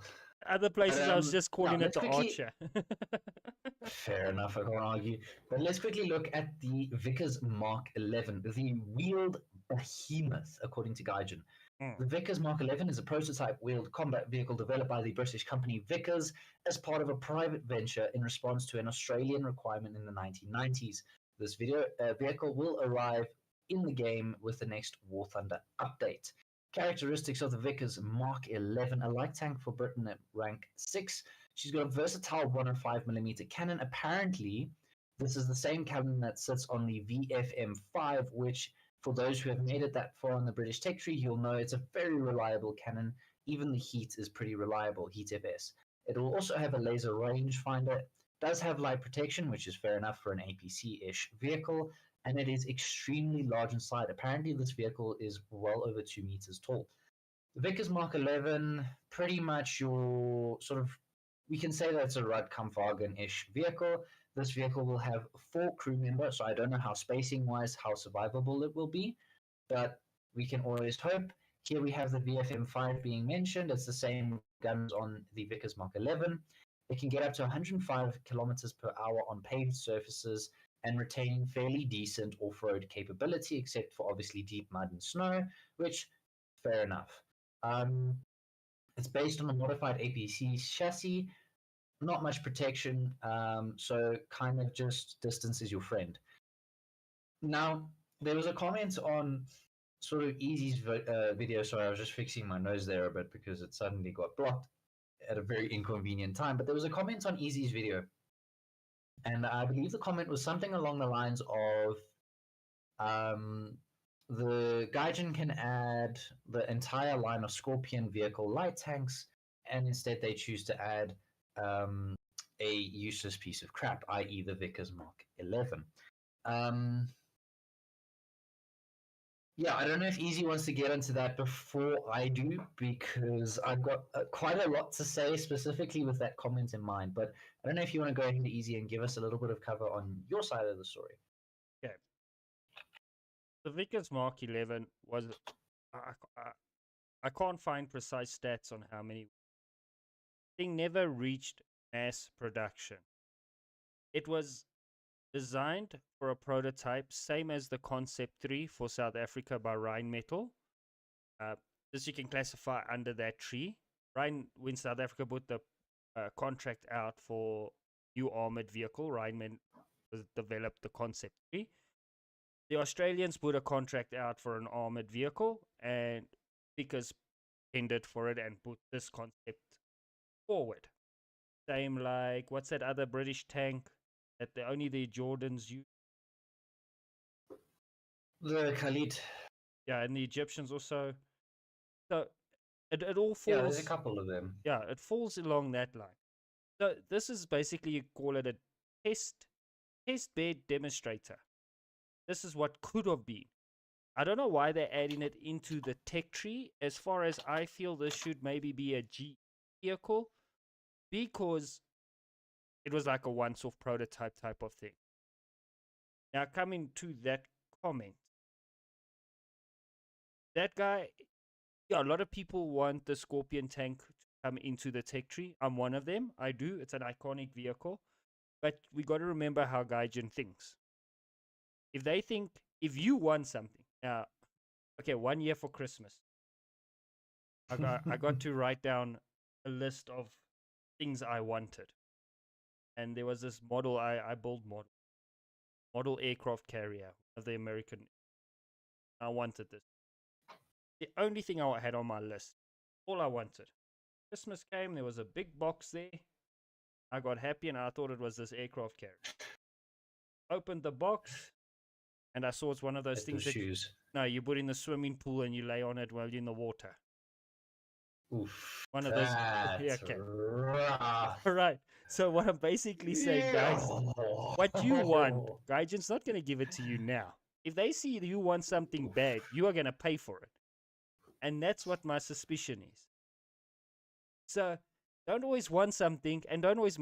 Other places, I was just calling it the Archer. Fair enough, I can't argue. But let's quickly look at the Vickers Mark 11, the wheeled behemoth, according to Gaijin. The Vickers Mark 11 is a prototype wheeled combat vehicle developed by the British company Vickers as part of a private venture in response to an Australian requirement in the 1990s. This vehicle will arrive in the game with the next War Thunder update. Characteristics of the Vickers Mark 11: a light tank for Britain at rank 6. She's got a versatile 105mm cannon. Apparently, this is the same cannon that sits on the VFM5, which, for those who have made it that far on the British tech tree, you'll know it's a very reliable cannon. Even the heat is pretty reliable, heat FS. It will also have a laser rangefinder, does have light protection, which is fair enough for an APC-ish vehicle, and it is extremely large inside. Apparently, this vehicle is well over 2 meters tall. The Vickers Mark 11, pretty much your sort of, we can say that's a Rudd-Kampfwagen-ish vehicle. This vehicle will have 4 crew members, so I don't know how spacing-wise, how survivable it will be, but we can always hope. Here we have the VFM5 being mentioned. It's the same guns on the Vickers Mark 11. It can get up to 105 kilometers per hour on paved surfaces and retain fairly decent off-road capability, except for obviously deep mud and snow, which, fair enough. It's based on a modified APC chassis, not much protection. So kind of just distance is your friend. Now, there was a comment on sort of Easy's video. Sorry, I was just fixing my nose there a bit because it suddenly got blocked at a very inconvenient time. But there was a comment on Easy's video, and I believe the comment was something along the lines of um, the Gaijin can add the entire line of Scorpion vehicle light tanks, and instead they choose to add a useless piece of crap, i.e., the Vickers Mark 11. Yeah, I don't know if Easy wants to get into that before I do, because I've got quite a lot to say specifically with that comment in mind. But I don't know if you want to go ahead, Easy, and give us a little bit of cover on your side of the story. Okay. The Vickers Mark 11 was. I can't find precise stats on how many. Thing never reached mass production. It was designed for a prototype, same as the Concept 3 for South Africa by Rheinmetall. This you can classify under that tree. When South Africa put the contract out for new armored vehicle, Rheinmetall developed the Concept 3. The Australians put a contract out for an armored vehicle, and Vickers tendered for it and put this concept forward. Same like, what's that other British tank that only the Jordans use? The Khalid. Yeah, and the Egyptians also. So it all falls. Yeah, there's a couple of them. Yeah, it falls along that line. So this is basically, you call it a test bed demonstrator. This is what could have been. I don't know why they're adding it into the tech tree. As far as I feel, this should maybe be a G vehicle, because it was like a once-off prototype type of thing. Now, coming to that comment, that guy, yeah, a lot of people want the Scorpion tank to come into the tech tree. I'm one of them. I do. It's an iconic vehicle. But we got to remember how Gaijin thinks. If you want something, okay, 1 year for Christmas, I got to write down a list of things I wanted. And there was this model, I built model aircraft carrier of the American. I wanted this. The only thing I had on my list, all I wanted. Christmas came, there was a big box there. I got happy and I thought it was this aircraft carrier. Opened the box and I saw it's one of those things that you put in the swimming pool and you lay on it while you're in the water. Oof. One of those. Yeah, okay. All right. So what I'm basically saying, guys, what you want, Gaijin's not going to give it to you now. If they see you want something bad, you are going to pay for it. And that's what my suspicion is. So don't always want something and don't always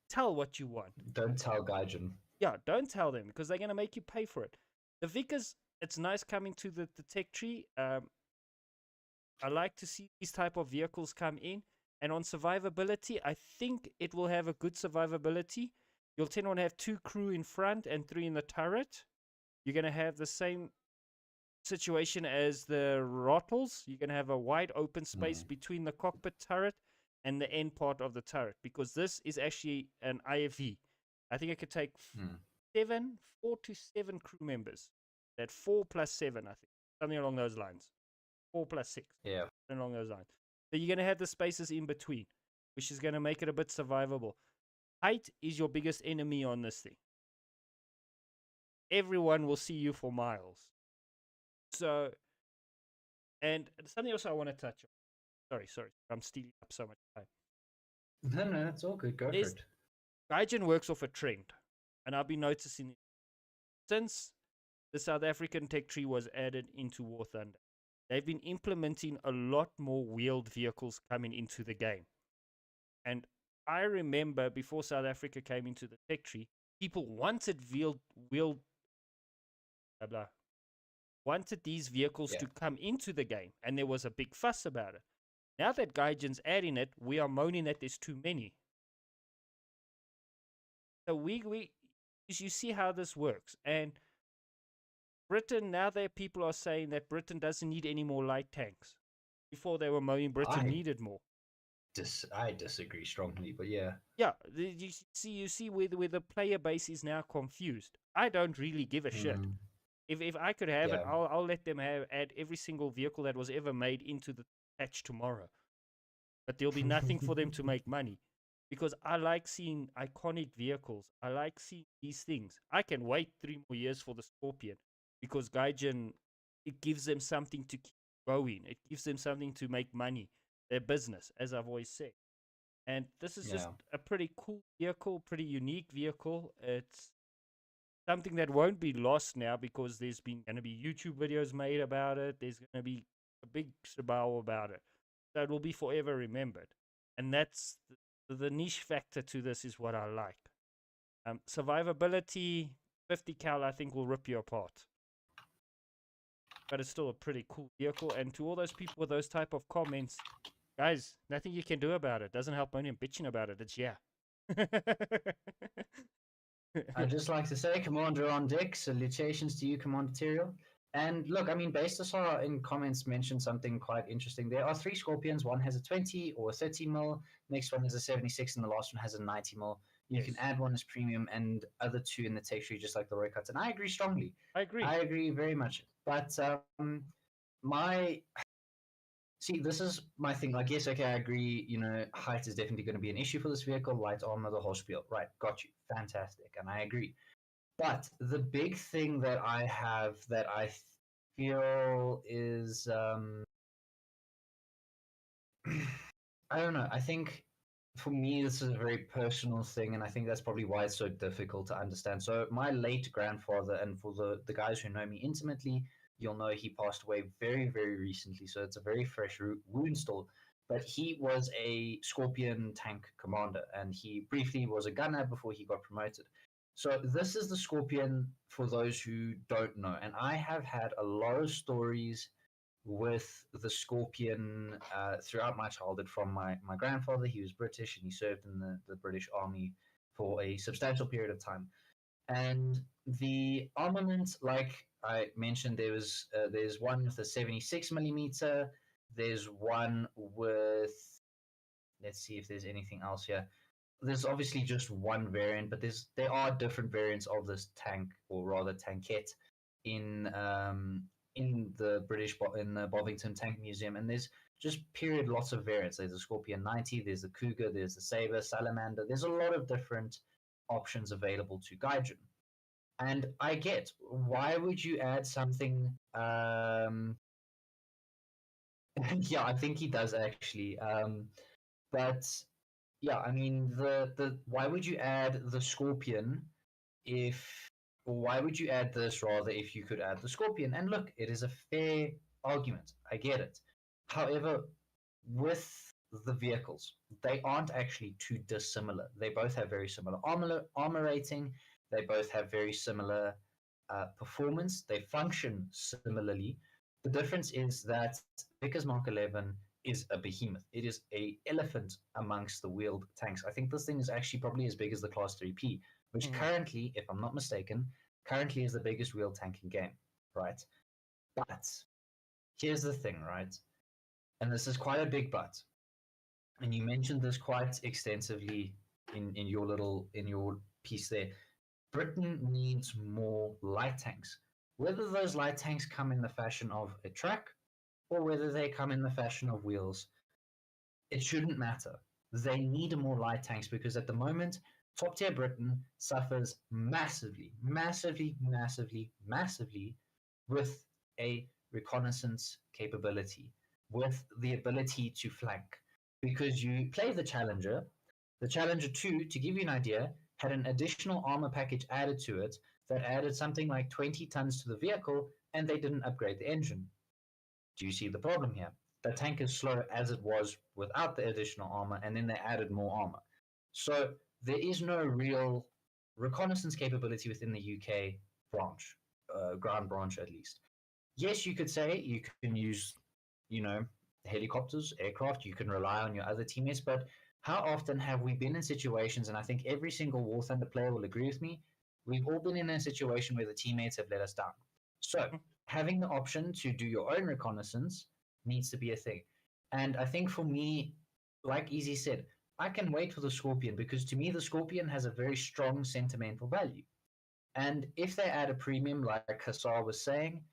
tell what you want. Don't tell Gaijin. Yeah, don't tell them, because they're going to make you pay for it. The Vickers, it's nice coming to the tech tree. I like to see these type of vehicles come in. And on survivability, I think it will have a good survivability. You'll tend to have 2 crew in front and 3 in the turret. You're going to have the same situation as the Rottles. You're going to have a wide open space between the cockpit turret and the end part of the turret, because this is actually an IFV. I think it could take 4 to 7 crew members. That 4 plus 7, I think. Something along those lines. 4 plus 6. Yeah. Along those lines. So you're going to have the spaces in between, which is going to make it a bit survivable. Height is your biggest enemy on this thing. Everyone will see you for miles. So, and something else I want to touch on. Sorry. I'm stealing up so much time. No, it's all good. Go for it. Gaijin works off a trend. And I've been noticing it since the South African tech tree was added into War Thunder. They've been implementing a lot more wheeled vehicles coming into the game. And I remember before South Africa came into the tech tree, people wanted wanted these vehicles to come into the game, and there was a big fuss about it. Now that Gaijin's adding it, we are moaning that there's too many. So you see how this works. And Britain, now that people are saying that Britain doesn't need any more light tanks. Before they were moaning Britain needed more. I disagree strongly, but yeah. Yeah, you see where the player base is now confused. I don't really give a shit. Mm, If I could have it, yeah. I'll let them add every single vehicle that was ever made into the patch tomorrow. But there'll be nothing for them to make money. Because I like seeing iconic vehicles. I like seeing these things. I can wait 3 more years for the Scorpion because Gaijin, it gives them something to keep going. It gives them something to make money. Their business, as I've always said. And this is just Yeah. a pretty cool vehicle, pretty unique vehicle. It's something that won't be lost now because there's been going to be YouTube videos made about it. There's going to be a big sabao about it. So it will be forever remembered. And that's the niche factor to this is what I like. Survivability, 50 cal, I think will rip you apart. But it's still a pretty cool vehicle. And to all those people with those type of comments, guys, nothing you can do about it. Doesn't help only bitching about it. It's yeah. I'd just like to say, Commander on deck, salutations to you, Commander Tyrael. And look, I mean, Bastasar in comments mentioned something quite interesting. There are 3 Scorpions. One has a 20 or a 30 mil. Next one has a 76, and the last one has a 90 mil. You can Yes. add one as premium, and other 2 in the text tree, just like the Roy cuts. And I agree strongly. I agree. I agree very much. But my See, this is my thing. Like, yes, okay, I agree. Height is definitely going to be an issue for this vehicle. Light armor, the whole spiel. Right, got you. Fantastic, and I agree. But the big thing that I have that I feel is, I don't know. I think for me, this is a very personal thing, and I think that's probably why it's so difficult to understand. So, my late grandfather, and for the guys who know me intimately, you'll know he passed away very, very recently. So, it's a very fresh wound still. But he was a Scorpion tank commander, and he briefly was a gunner before he got promoted. So, this is the Scorpion for those who don't know. And I have had a lot of stories with the Scorpion throughout my childhood from my grandfather. He was British and he served in the British Army for a substantial period of time. And the armament, like I mentioned, there's one with a 76 millimeter. There's one with, let's see if there's anything else here. There's obviously just one variant, but there are different variants of this tank, or rather tankette, in the Bovington Tank Museum, and there's just period lots of variants. There's a Scorpion 90, there's the Cougar, there's the Saber, Salamander. There's a lot of different options available to Gaijin. And I get, why would you add something? Yeah, I think he does actually. But yeah, I mean, the why would you add the Scorpion if, or why would you add this rather if you could add the Scorpion? And look, it is a fair argument. I get it. However, with the vehicles, they aren't actually too dissimilar. They both have very similar armor rating. They both have very similar performance. They function similarly. The difference is that Vickers Mark 11 is a behemoth. It is a elephant amongst the wheeled tanks. I think this thing is actually probably as big as the Class 3P, which currently, if I'm not mistaken, currently is the biggest wheeled tank in game, right? But here's the thing, right? And this is quite a big but. And you mentioned this quite extensively in your piece there. Britain needs more light tanks. Whether those light tanks come in the fashion of a truck or whether they come in the fashion of wheels, it shouldn't matter. They need more light tanks because at the moment, top tier Britain suffers massively, massively, massively, massively with a reconnaissance capability, with the ability to flank. Because you play the Challenger 2, to give you an idea, had an additional armor package added to it that added something like 20 tons to the vehicle, and they didn't upgrade the engine. Do you see the problem here? The tank is slow as it was without the additional armor, and then they added more armor. So there is no real reconnaissance capability within the UK branch, ground branch at least. Yes, you could say you can use, helicopters, aircraft, you can rely on your other teammates, but how often have we been in situations, and I think every single War Thunder player will agree with me, we've all been in a situation where the teammates have let us down. So having the option to do your own reconnaissance needs to be a thing. And I think for me, like Easy said, I can wait for the Scorpion because to me the Scorpion has a very strong sentimental value. And if they add a premium, like Hassar was saying,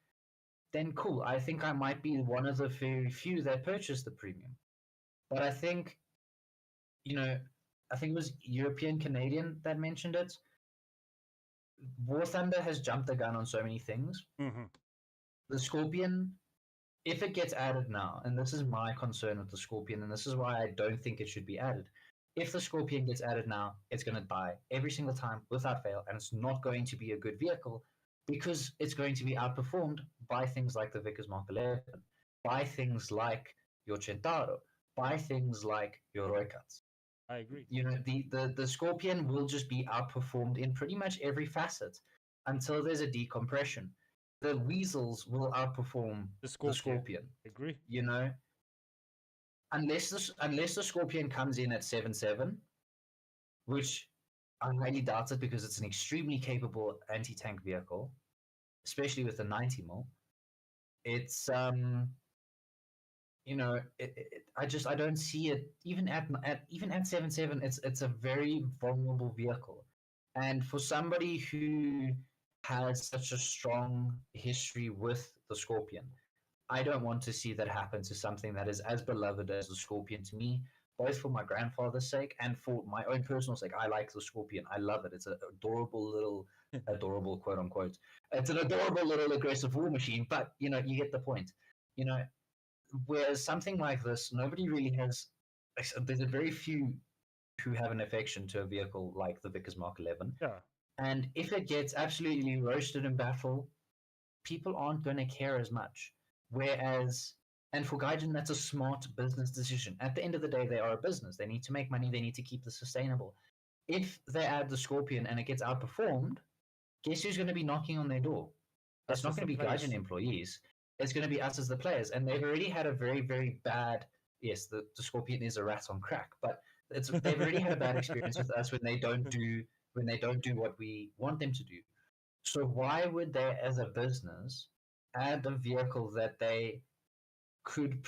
then cool. I think I might be one of the very few that purchase the premium. But I think, I think it was European Canadian that mentioned it. War Thunder has jumped the gun on so many things. Mm-hmm. The Scorpion, if it gets added now, and this is my concern with the Scorpion, and this is why I don't think it should be added. If the Scorpion gets added now, it's going to die every single time without fail, and it's not going to be a good vehicle because it's going to be outperformed by things like the Vickers Mark 11, by things like your Centauro, by things like your Roykats. I agree. The Scorpion will just be outperformed in pretty much every facet until there's a decompression. The Weasels will outperform the Scorpion. Agree. Unless the Scorpion comes in at 7.7, which I highly doubt it because it's an extremely capable anti-tank vehicle, especially with the 90 mil. It's I don't see it even at 7.7. It's a very vulnerable vehicle, and for somebody who has such a strong history with the Scorpion, I don't want to see that happen to something that is as beloved as the Scorpion to me, both for my grandfather's sake and for my own personal sake. I like the Scorpion. I love it. It's an adorable quote unquote. It's an adorable little aggressive war machine, but you get the point. Whereas something like this, nobody really has. There's a very few who have an affection to a vehicle like the Vickers Mark 11. Yeah. And if it gets absolutely roasted in battle, people aren't going to care as much. Whereas, and for Gaijin, that's a smart business decision. At the end of the day, they are a business. They need to make money. They need to keep this sustainable. If they add the Scorpion and it gets outperformed, guess who's going to be knocking on their door? It's not going to be Gaijin employees. It's going to be us as the players. And they've already had a very, very bad. Yes, the Scorpion is a rat on crack, but they've already had a bad experience with us when they don't do what we want them to do. So why would they, as a business, add a vehicle that they could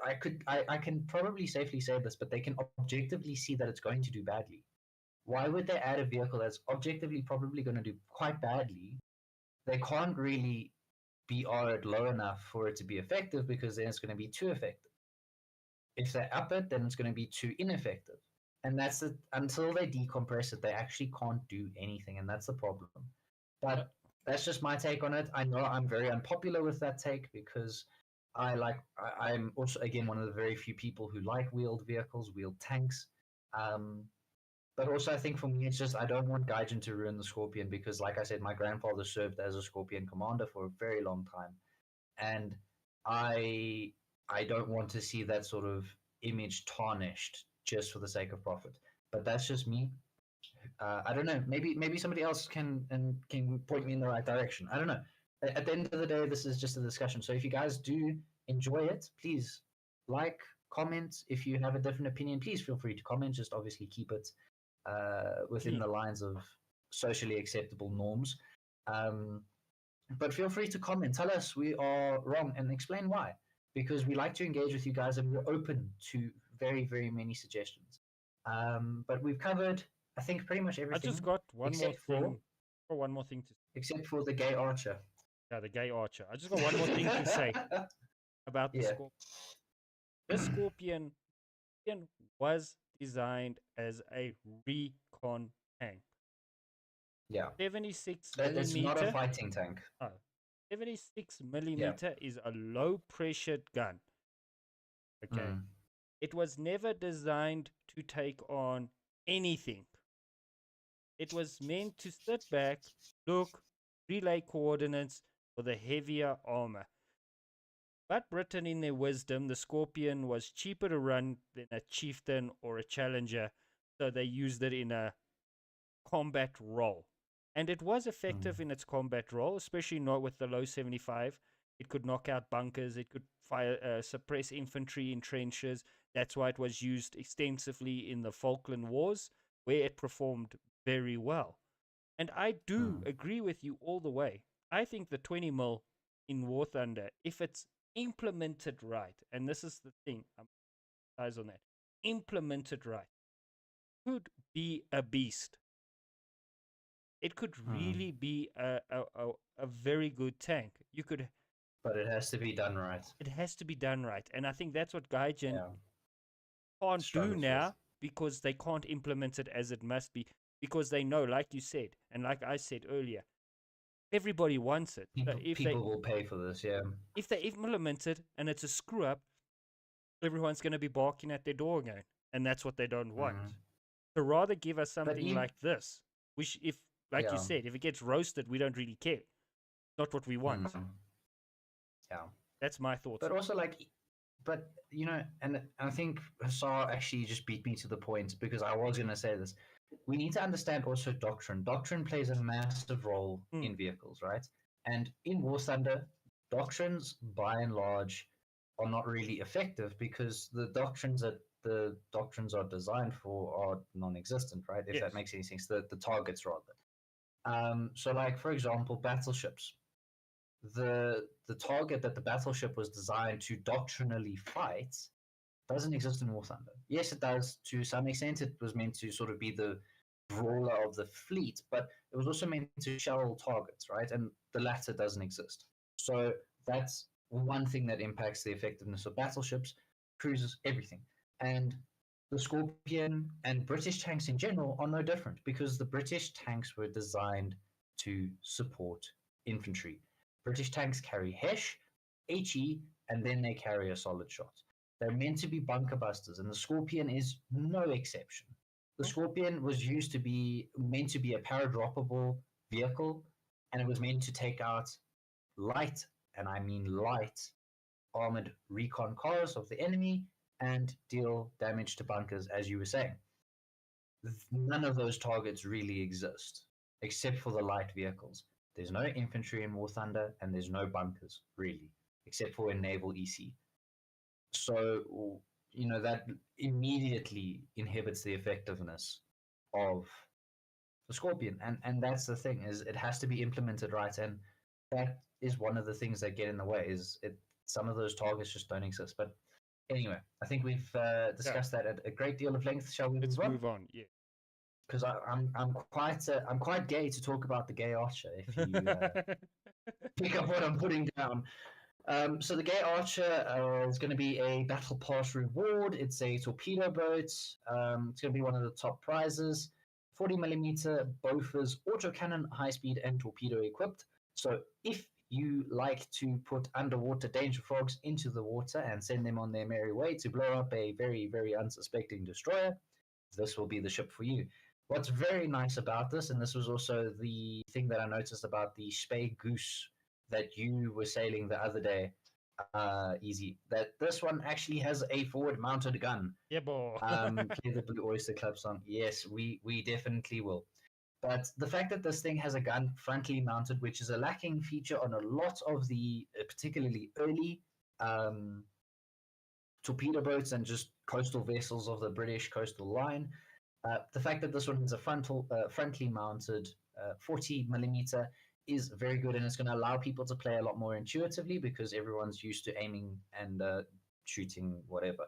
I can probably safely say this, but they can objectively see that it's going to do badly. Why would they add a vehicle that's objectively probably going to do quite badly? They can't really BR it low enough for it to be effective because then it's going to be too effective. If they up it, then it's going to be too ineffective. And that's until they decompress it, they actually can't do anything, and that's the problem. But that's just my take on it. I know I'm very unpopular with that take because I'm also, again, one of the very few people who like wheeled vehicles, wheeled tanks. But also I think for me, it's just I don't want Gaijin to ruin the Scorpion because, like I said, my grandfather served as a Scorpion commander for a very long time. And I don't want to see that sort of image tarnished just for the sake of profit. But that's just me. I don't know. Maybe somebody else can point me in the right direction. I don't know. At the end of the day, this is just a discussion. So if you guys do enjoy it, please like, comment. If you have a different opinion, please feel free to comment. Just obviously keep it within the lines of socially acceptable norms. But feel free to comment. Tell us we are wrong and explain why. Because we like to engage with you guys and we're open to very, very many suggestions. But we've covered, I think, pretty much everything. I just got one more thing to except for the gay archer. Yeah, the gay archer. I just got one more thing to say about the Scorpion. The Scorpion was designed as a recon tank. Yeah. 76 It's millimeter. not a fighting tank. 76 millimeter is a low pressured gun. Okay. It was never designed to take on anything. It was meant to sit back, look, relay coordinates for the heavier armor. But Britain, in their wisdom, the Scorpion was cheaper to run than a Chieftain or a Challenger, so they used it in a combat role. And it was effective in its combat role, especially not with the low 75. It could knock out bunkers. It could suppress infantry in trenches. That's why it was used extensively in the Falkland Wars, where it performed very well. And I do agree with you all the way. I think the 20 mil in War Thunder, if it's implemented right, and this is the thing, I'm eyes on that. implemented right, could be a beast. It could really be a very good tank. You could, But it has to be done right. it has to be done right. And I think that's what Gaijin Yeah. can't do Struggles with. now because they can't implement it as it must be. Because they know, like you said, and like I said earlier, everybody wants it. So People will pay for this, yeah. if they implement it and it's a screw up, everyone's going to be barking at their door again, and that's what they don't want. So rather give us something like this, which, if, like you said, if it gets roasted, we don't really care. Not what we want. Yeah, that's my thoughts. But also, like, but you know, and I think Hassar actually just beat me to the point because I was going to say this. We need to understand also doctrine. Doctrine plays a massive role in vehicles, right? And in War Thunder, doctrines by and large are not really effective because the doctrines that the doctrines are designed for are non-existent, right? If that makes any sense, the targets rather. So, like for example, battleships. The target that the battleship was designed to doctrinally fight doesn't exist in War Thunder. Yes, it does to some extent. It was meant to sort of be the brawler of the fleet, but it was also meant to shell targets, right? And the latter doesn't exist. So that's one thing that impacts the effectiveness of battleships, cruisers, everything. And the Scorpion and British tanks in general are no different because the British tanks were designed to support infantry. British tanks carry HE, and then they carry a solid shot. They're meant to be bunker busters, and the Scorpion is no exception. The Scorpion was meant to be a paradroppable vehicle, and it was meant to take out light, and I mean light, armored recon cars of the enemy and deal damage to bunkers, as you were saying. None of those targets really exist, except for the light vehicles. There's no infantry in War Thunder, and there's no bunkers, really, except for in Naval EC. So, you know, that immediately inhibits the effectiveness of the Scorpion. And that's the thing, is it has to be implemented right. And that is one of the things that get in the way, is some of those targets just don't exist. But anyway, I think we've discussed that at a great deal of length. Shall we move on? Yeah. Because I'm quite gay to talk about the gay archer. If you pick up what I'm putting down. So the gay archer is going to be a battle pass reward. It's a torpedo boat. It's going to be one of the top prizes. 40mm Bofors autocannon, high speed, and torpedo equipped. So if you like to put underwater danger frogs into the water and send them on their merry way to blow up a very, very unsuspecting destroyer, this will be the ship for you. What's very nice about this, and this was also the thing that I noticed about the Spey Goose that you were sailing the other day, Easy, that this one actually has a forward-mounted gun. Yeah, boy. Play the Blue Oyster Club song. Yes, we definitely will. But the fact that this thing has a gun frontally mounted, which is a lacking feature on a lot of the particularly early torpedo boats and just coastal vessels of the British coastal line. The fact that this one is a frontally mounted 40mm is very good, and it's going to allow people to play a lot more intuitively because everyone's used to aiming and shooting whatever.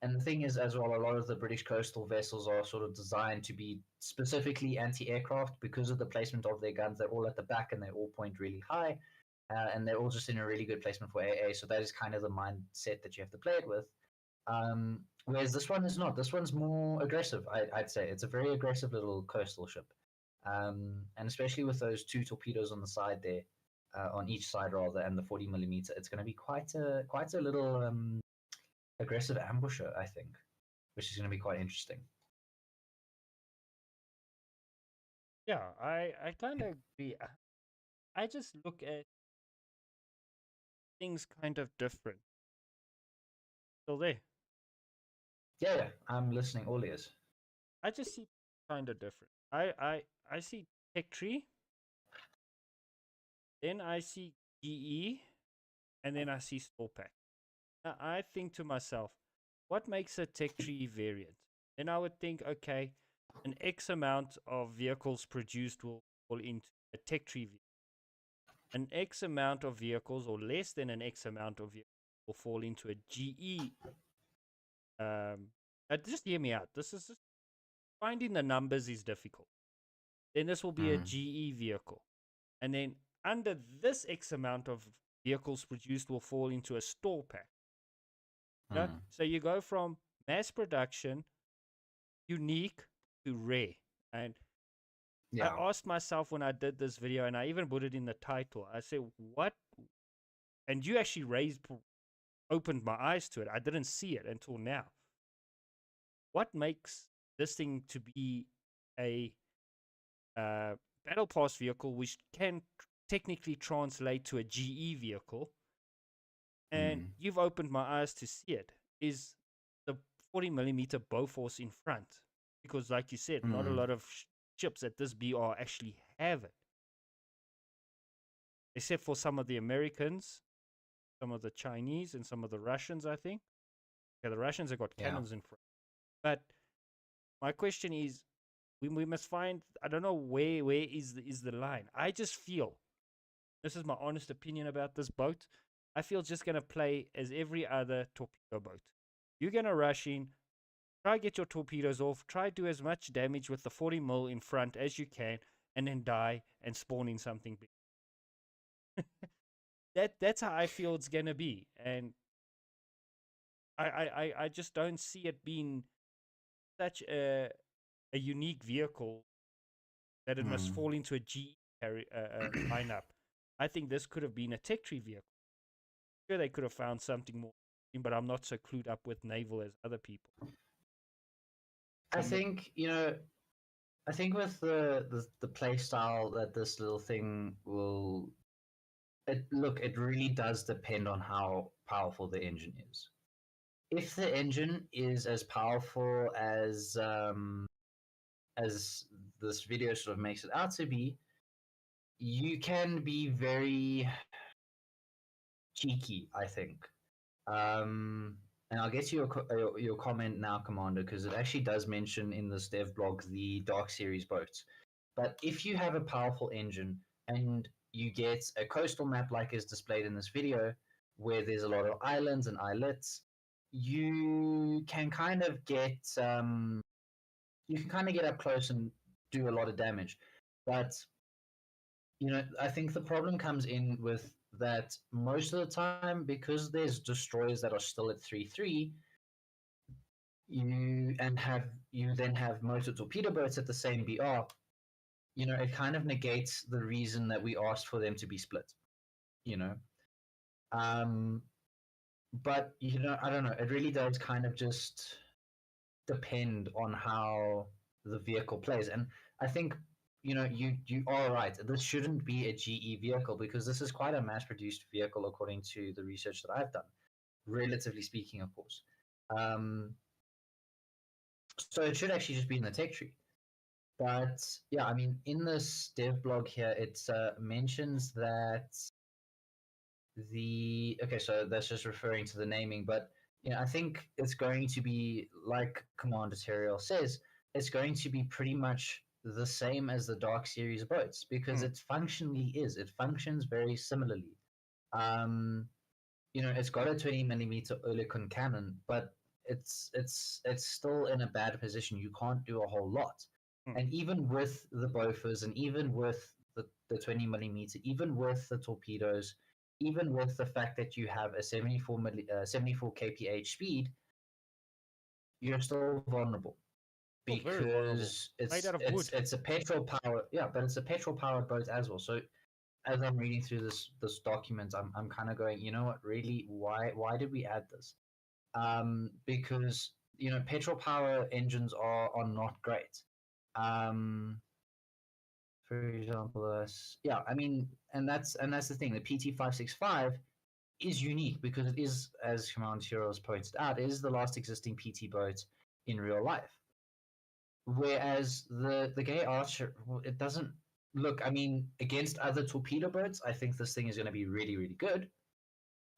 And the thing is, as well, a lot of the British coastal vessels are sort of designed to be specifically anti-aircraft because of the placement of their guns. They're all at the back and they all point really high, and they're all just in a really good placement for AA. So that is kind of the mindset that you have to play it with. Whereas this one is not. This one's more aggressive, I'd say. It's a very aggressive little coastal ship. And especially with those two torpedoes on the side there, on each side rather, and the 40mm, it's going to be quite a little aggressive ambusher, I think, which is going to be quite interesting. Yeah, I kind of agree. I just look at things kind of different. Still there? Yeah, I'm listening. All ears. I just see kind of different. I see Tech Tree, then I see GE, and then I see Storepack. Now I think to myself, what makes a Tech Tree variant? Then I would think, okay, an X amount of vehicles produced will fall into a Tech Tree vehicle. An X amount of vehicles, or less than an X amount of vehicles, will fall into a GE Just hear me out. This is just, finding the numbers is difficult. Then this will be a Mm. GE vehicle, and then under this X amount of vehicles produced will fall into a store pack. Yeah? Mm. So you go from mass production, unique, to rare. And I Yeah. asked myself when I did this video, and I even put it in the title. I said, "What?" And you actually opened my eyes to it. I didn't see it until now. What makes this thing to be a battle pass vehicle, which can technically translate to a GE vehicle, and Mm. you've opened my eyes to see it, is the 40mm Bofors in front. Because, like you said, not a Mm. lot of ships at this BR actually have it. Except for some of the Americans, some of the Chinese, and some of the Russians, I think. Yeah, the Russians have got Yeah. cannons in front. But my question is, we must find, I don't know where is the line. I just feel, this is my honest opinion about this boat, I feel it's just going to play as every other torpedo boat. You're going to rush in, try get your torpedoes off, try do as much damage with the 40mm in front as you can, and then die and spawn in something big. That's how I feel it's going to be. And I just don't see it being such a unique vehicle that it must Mm. fall into a G lineup. I think this could have been a tech tree vehicle. Sure, they could have found something more, but I'm not so clued up with naval as other people. I think, I think with the play style that this little thing will, it really does depend on how powerful the engine is. If the engine is as powerful as this video sort of makes it out to be, you can be very cheeky, I think. And I'll get to your comment now, Commander, because it actually does mention in this dev blog the Dark Series boats. But if you have a powerful engine and you get a coastal map like is displayed in this video, where there's a lot of islands and islets, you can kind of get up close and do a lot of damage. But I think the problem comes in with that most of the time, because there's destroyers that are still at 3-3, you then have motor torpedo boats at the same BR. It kind of negates the reason that we asked for them to be split. You know, but I don't know. It really does kind of just depend on how the vehicle plays, and I think you are right. This shouldn't be a GE vehicle because this is quite a mass-produced vehicle according to the research that I've done, relatively speaking, of course. So it should actually just be in the tech tree. But yeah, I mean, in this dev blog here, it mentions that so that's just referring to the naming, but I think it's going to be like Commander Teriel says, it's going to be pretty much the same as the Dark Series boats because it functionally is. It functions very similarly. It's got a 20mm Oerlikon cannon, but it's still in a bad position. You can't do a whole lot. And even with the Bofors and even with the 20mm, even with the torpedoes, even with the fact that you have a 74 kph speed, you're still vulnerable Very vulnerable. because Made out of wood. it's a petrol powered, yeah, but it's a petrol powered boat as well. So as I'm reading through this document, I'm kind of going, you know what, really, why did we add this? Because petrol power engines are not great. For example, I mean, and that's the thing. The PT-565 is unique because it is, as Commander Tiro has pointed out, it is the last existing PT boat in real life. Whereas the Gay Archer, it doesn't look. I mean, against other torpedo boats, I think this thing is going to be really, really good.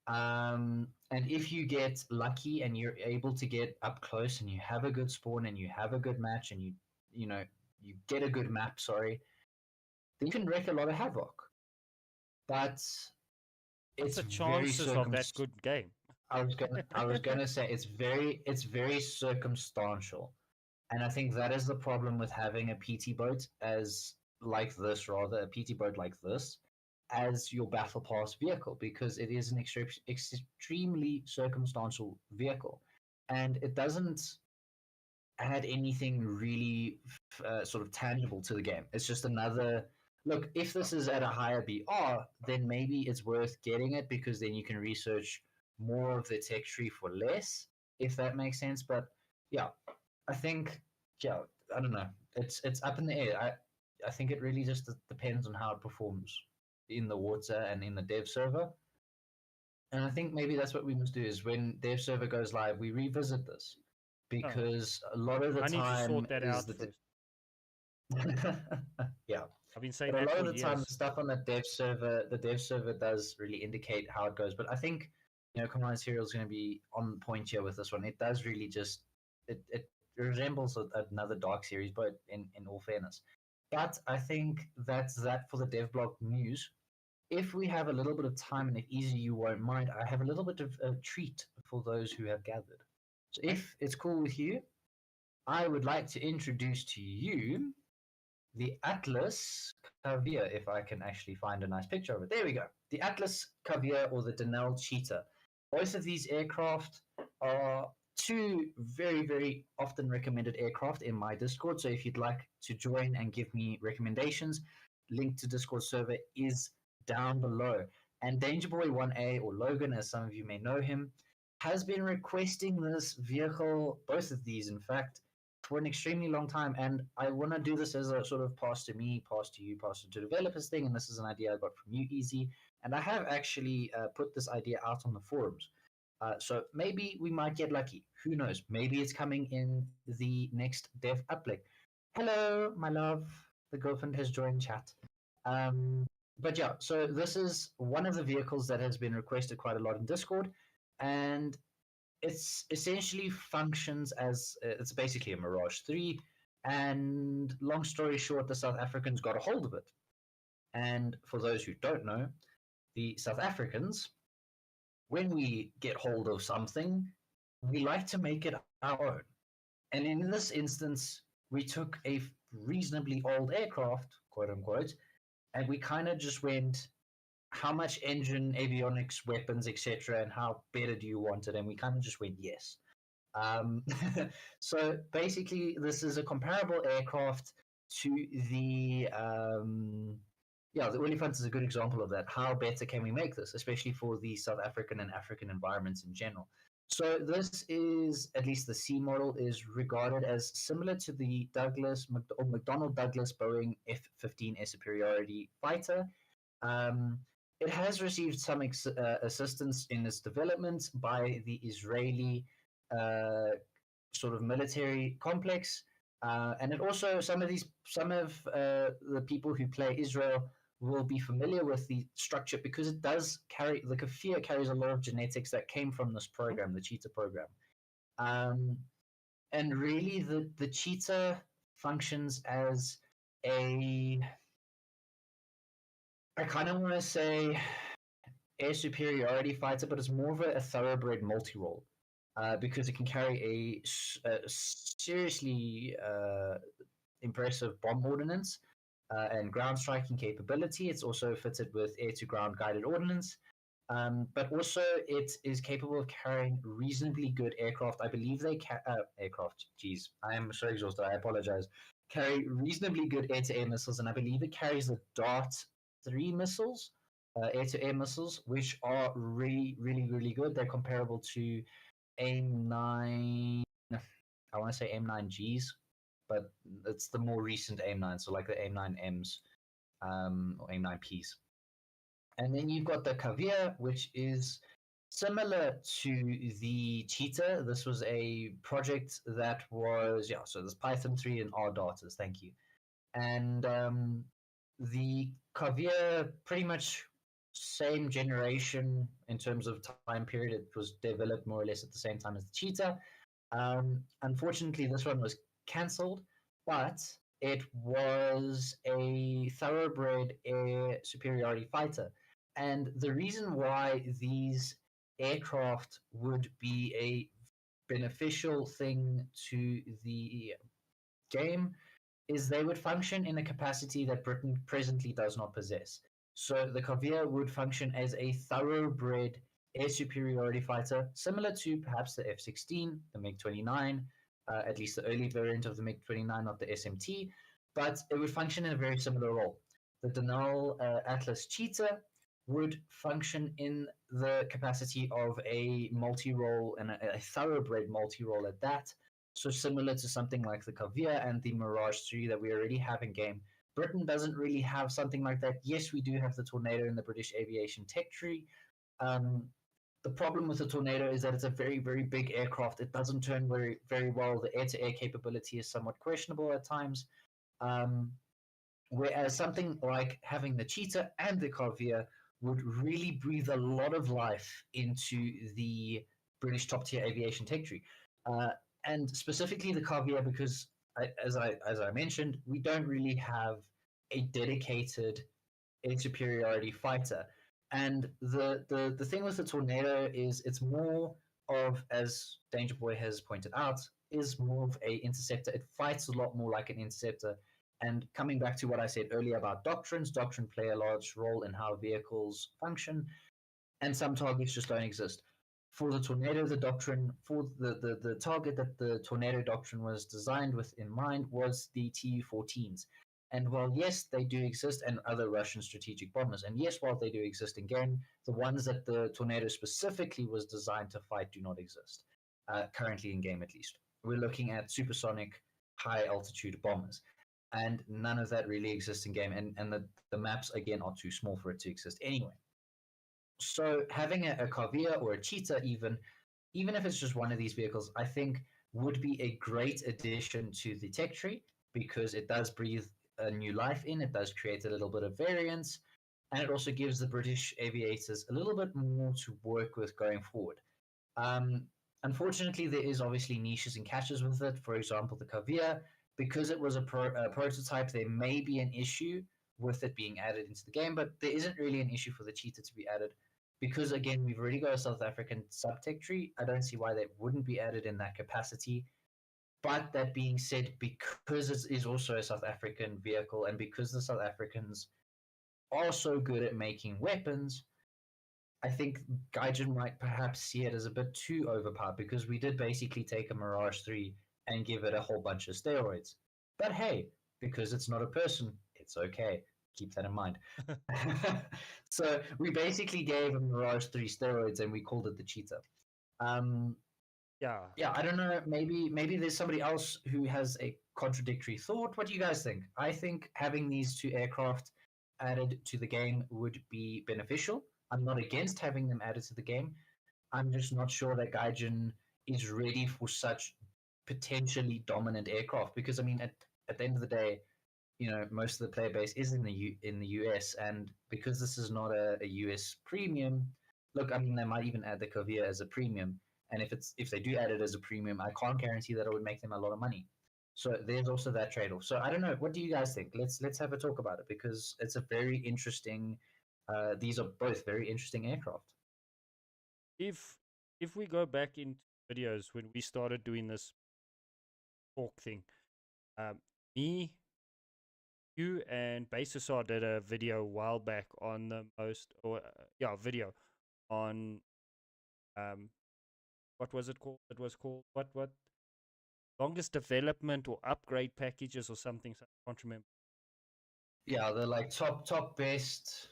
And if you get lucky and you're able to get up close and you have a good spawn and you have a good match and you get a good map, sorry, then you can wreak a lot of havoc. But What's it's the very chances of that good game? I was gonna say it's very circumstantial, and I think that is the problem with having a PT boat as like this, rather a PT boat like this, as your battle pass vehicle, because it is an extremely circumstantial vehicle, and it doesn't add anything really sort of tangible to the game. It's just another look. If this is at a higher BR, then maybe it's worth getting it because then you can research more of the tech tree for less, if that makes sense. But yeah, I think yeah, I don't know. It's up in the air. I think it really just depends on how it performs in the water and in the dev server. And I think maybe that's what we must do is when dev server goes live, we revisit this Oh, because a lot of the I need to time sort that is out the first. yeah, I've been saying but a that lot for of the time the years. stuff on the dev server does really indicate how it goes. But I think Command Serial is going to be on point here with this one. It does really just it resembles another Dark Series, but in all fairness. But I think that's that for the devblog news. If we have a little bit of time, and if easy you won't mind, I have a little bit of a treat for those who have gathered. So Okay. if it's cool with you, I would like to introduce to you the Atlas Caviar, if I can actually find a nice picture of it. There we go. The Atlas Caviar or the Denel Cheetah. Both of these aircraft are two very, very often recommended aircraft in my Discord. So if you'd like to join and give me recommendations, link to Discord server is down below. And Danger Boy 1A, or Logan, as some of you may know him, has been requesting this vehicle, both of these, in fact, for an extremely long time. And I want to do this as a sort of pass to me, pass to you, pass to developers thing. And this is an idea I got from you, Easy. And I have actually put this idea out on the forums. So maybe we might get lucky. Who knows? Maybe it's coming in the next dev uplink. Hello, my love. The girlfriend has joined chat. But yeah, so this is one of the vehicles that has been requested quite a lot in Discord, and it's essentially functions as it's basically a Mirage 3. And long story short, the South Africans got a hold of it. And for those who don't know, the South Africans, when we get hold of something, we like to make it our own. And in this instance, we took a reasonably old aircraft, quote unquote, and we kind of just went, how much engine, avionics, weapons, etc., and how better do you want it? And we kind of just went yes. Um, so basically, this is a comparable aircraft to the Olifants is a good example of that. How better can we make this, especially for the South African and African environments in general? So this is, at least the C model, is regarded as similar to the McDonnell Douglas Boeing F-15 Air Superiority fighter. Um, it has received some assistance in its development by the Israeli uh, sort of military complex, and it also some of the people who play Israel will be familiar with the structure because it does carry the Kafir carries a lot of genetics that came from this program, the Cheetah program, um, and really the Cheetah functions as a I kind of want to say air superiority fighter, but it's more of a thoroughbred multi role because it can carry a seriously impressive bomb ordnance and ground striking capability. It's also fitted with air to ground guided ordnance. But also, it is capable of carrying reasonably good aircraft. I believe aircraft. Geez, I am so exhausted. I apologize. Carry reasonably good air-to-air missiles, and I believe it carries the Dart 3 missiles, air-to-air missiles, which are really, really, really good. They're comparable to AIM-9. I want to say AIM-9Gs, but it's the more recent AIM-9, so like the AIM-9Ms or AIM-9Ps. And then you've got the Caviar, which is similar to the Cheetah. This was a project that was, so there's Python 3 and R datas, thank you. And the Caviar, pretty much same generation in terms of time period. It was developed more or less at the same time as the Cheetah. Unfortunately, this one was cancelled, but it was a thoroughbred air superiority fighter. And the reason why these aircraft would be a beneficial thing to the game is they would function in a capacity that Britain presently does not possess. So the Corvair would function as a thoroughbred air superiority fighter, similar to perhaps the F 16, the MiG 29, at least the early variant of the MiG 29, not the SMT, but it would function in a very similar role. The Denal Atlas Cheetah would function in the capacity of a multi role and a thoroughbred multi role at that. So similar to something like the Kavir and the Mirage 3 that we already have in game. Britain doesn't really have something like that. Yes, we do have the Tornado in the British aviation tech tree. Um, the problem with the Tornado is that it's a very, very big aircraft. It doesn't turn very, very well. The air-to-air capability is somewhat questionable at times. Um, Whereas something like having the Cheetah and the Corvair would really breathe a lot of life into the British top tier aviation tech tree. Uh, and specifically the Corvair, because as I mentioned, we don't really have a dedicated air superiority fighter. And the thing with the Tornado is it's more of, as Danger Boy has pointed out, is more of a interceptor. It fights a lot more like an interceptor. And coming back to what I said earlier about doctrines, doctrine play a large role in how vehicles function, and some targets just don't exist. For the Tornado, the doctrine, for the target that the Tornado doctrine was designed with in mind was the Tu-14s. And while, yes, they do exist, and other Russian strategic bombers, and yes, while they do exist in game, the ones that the Tornado specifically was designed to fight do not exist, currently in game at least. We're looking at supersonic, high altitude bombers. And none of that really exists in game, and the maps, again, are too small for it to exist anyway. So having a Kavir or a Cheetah, even if it's just one of these vehicles, I think would be a great addition to the tech tree because it does breathe a new life in. It does create a little bit of variance, and it also gives the British aviators a little bit more to work with going forward. Um, Unfortunately, there is obviously niches and catches with it. For example, the Kavir, because it was a prototype, there may be an issue with it being added into the game, but there isn't really an issue for the Cheetah to be added because, again, we've already got a South African subtech tree. I don't see why that wouldn't be added in that capacity. But that being said, because it is also a South African vehicle and because the South Africans are so good at making weapons, I think Gaijin might perhaps see it as a bit too overpowered because we did basically take a Mirage 3 and give it a whole bunch of steroids. But hey, because it's not a person, it's okay. Keep that in mind. So we basically gave a Mirage 3 steroids and we called it the Cheetah. Um, Yeah. yeah, I don't know. Maybe there's somebody else who has a contradictory thought. What do you guys think? I think having these two aircraft added to the game would be beneficial. I'm not against having them added to the game. I'm just not sure that Gaijin is ready for such potentially dominant aircraft because I mean at the end of the day, you know, most of the player base is in the US, and because this is not a US premium, look, I mean they might even add the Kavir as a premium, and if they do add it as a premium, I can't guarantee that it would make them a lot of money. So there's also that trade-off. So I don't know. What do you guys think? Let's have a talk about it because it's a very interesting. These are both very interesting aircraft. If we go back into videos when we started doing this talk thing, me, you, and Basusar did a video a while back on the video on what was it called? It was called what longest development or upgrade packages or something. So I can't remember. Yeah, they're like top best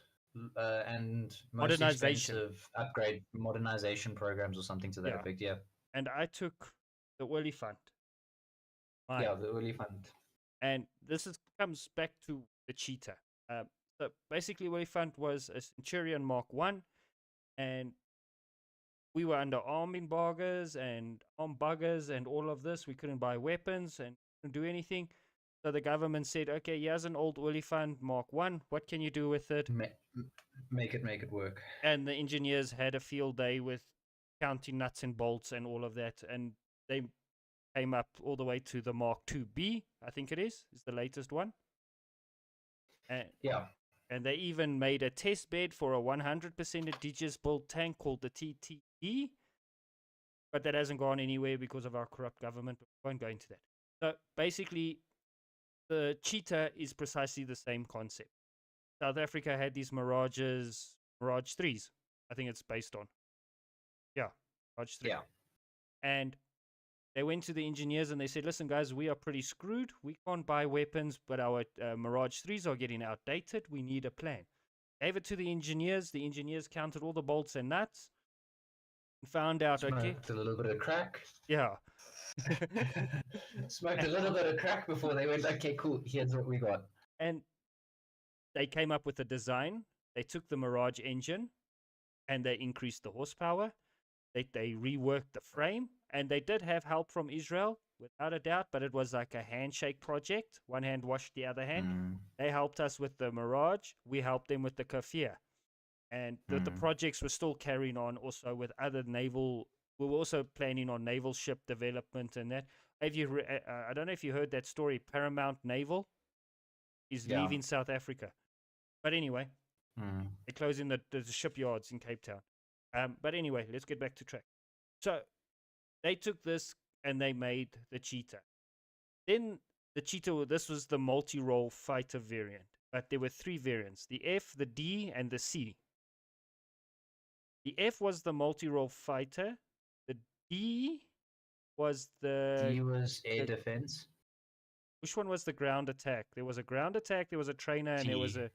and most Modernization. expensive upgrade modernization programs or something to that effect. Yeah. And I took the Olifant. Yeah, the Olifant. And this comes back to the Cheetah. So basically, Olifant was a Centurion Mark 1, and we were under arm embargoes and arm buggers and all of this. We couldn't buy weapons and couldn't do anything. So the government said, okay, here's an old Olifant Mark 1. What can you do with it? Make it work. And the engineers had a field day with counting nuts and bolts and all of that. And they came up all the way to the Mark 2B, I think it is the latest one. And, yeah. And they even made a test bed for a 100% indigenous built tank called the TTE, but that hasn't gone anywhere because of our corrupt government. We won't go into that. So basically, the cheetah is precisely the same concept. South Africa had these Mirages, Mirage 3s, I think it's based on. Yeah, Mirage 3. Yeah. And they went to the engineers and they said, listen, guys, we are pretty screwed. We can't buy weapons, but our Mirage 3s are getting outdated. We need a plan. Gave it to the engineers. The engineers counted all the bolts and nuts and found out, Smoked okay. a little bit of crack. Yeah. Smoked a little bit of crack before they went, okay, cool, here's what we got. And they came up with a design. They took the Mirage engine and they increased the horsepower. They reworked the frame, and they did have help from Israel, without a doubt, but it was like a handshake project. One hand washed the other hand. They helped us with the Mirage. We helped them with the Kafir. And the projects were still carrying on also with other naval. We were also planning on naval ship development and that. Have you? I don't know if you heard that story. Paramount Naval is leaving South Africa. But anyway, they're closing the shipyards in Cape Town. But anyway, let's get back to track. So they took this and they made the cheetah. Then the cheetah, this was the multi-role fighter variant. But there were 3 variants, the F, the D, and the C. The F was the multi-role fighter. The D was air defense. Which one was the ground attack? There was a ground attack, there was a trainer, and there was a...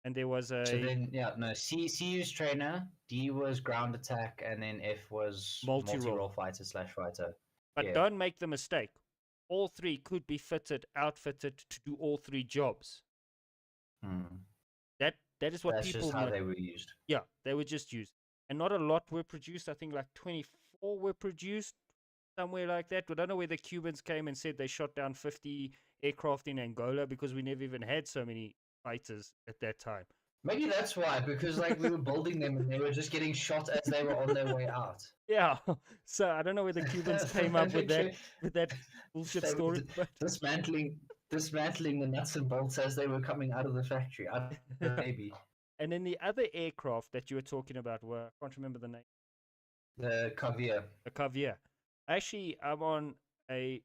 So then, C was trainer, D was ground attack, and then F was multi-role fighter/fighter. But don't make the mistake. All 3 could be outfitted to do all 3 jobs. That is what That's people... just how they were used. Yeah, they were just used. And not a lot were produced. I think like 24 were produced, somewhere like that. We don't know where the Cubans came and said they shot down 50 aircraft in Angola, because we never even had so many fighters at that time. Maybe that's why, because we were building them and they were just getting shot as they were on their way out. Yeah, so I don't know where the Cubans came up with that bullshit story. But... dismantling the nuts and bolts as they were coming out of the factory. Maybe. And then the other aircraft that you were talking about were, I can't remember the name. The Kavir. The Kavir. Actually, I'm on a...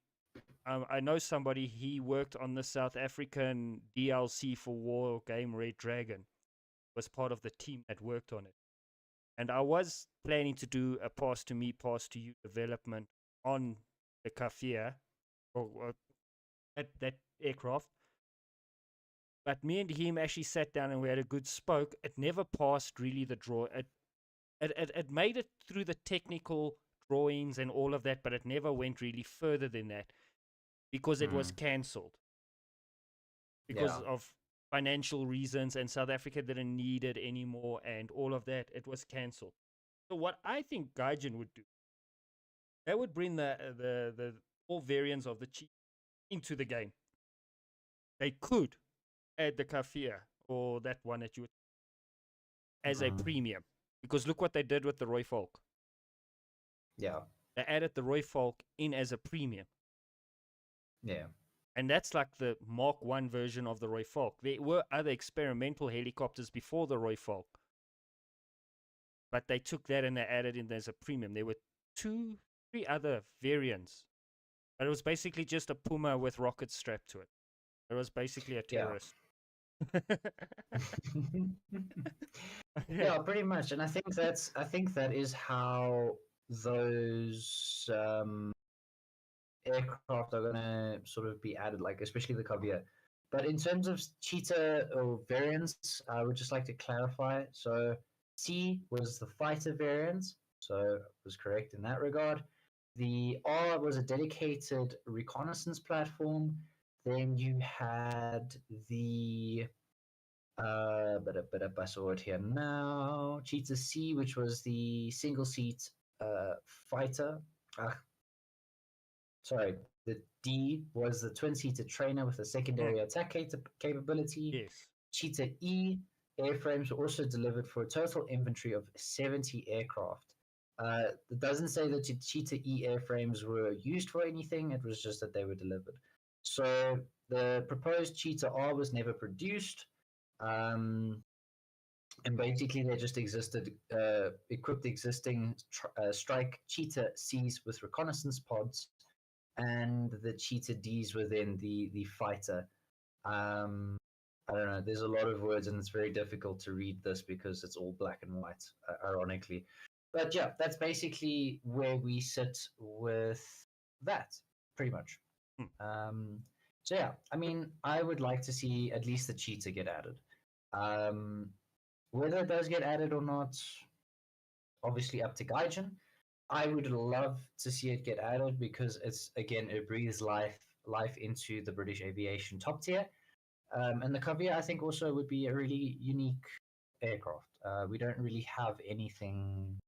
I know somebody, he worked on the South African DLC for war game Red Dragon. Was part of the team that worked on it. And I was planning to do a pass to me, pass to you development on the Kafir, or at that aircraft. But me and him actually sat down and we had a good spoke. It never passed really the draw. It made it through the technical drawings and all of that, but it never went really further than that because it was cancelled because of financial reasons, and South Africa didn't need it anymore and all of that. It was cancelled. So what I think Gaijin would do, they would bring the all variants of the cheetah into the game. They could add the Kafir or that one that you would as a premium, because look what they did with the Roy Falk. Yeah, they added the Roy Falk in as a premium. Yeah. And that's like the Mark I version of the Roy Falk. There were other experimental helicopters before the Roy Falk, but they took that and they added in as a premium. There were 2-3 other variants, but it was basically just a Puma with rockets strapped to it. It was basically a terrorist. Yeah, pretty much. And I think that is how those aircraft are gonna sort of be added, like especially the Kavir. But in terms of cheetah or variants, I would just like to clarify. So C was the fighter variant, so it was correct in that regard. The R was a dedicated reconnaissance platform. Then you had the I saw it here now. Cheetah C, which was the single seat fighter. Sorry, the D was the twin-seater trainer with a secondary attack capability. Yes. Cheetah E airframes were also delivered for a total inventory of 70 aircraft. It doesn't say that the Cheetah E airframes were used for anything. It was just that they were delivered. So the proposed Cheetah R was never produced. And basically they just equipped existing strike cheetah Cs with reconnaissance pods and the cheetah Ds within the fighter. I don't know. There's a lot of words, and it's very difficult to read this because it's all black and white, ironically. But yeah, that's basically where we sit with that, pretty much. So yeah, I mean, I would like to see at least the cheetah get added. Whether it does get added or not, obviously up to Gaijin. I would love to see it get added because it breathes life into the British aviation top tier. And the Kavia, I think, also would be a really unique aircraft. We don't really have anything,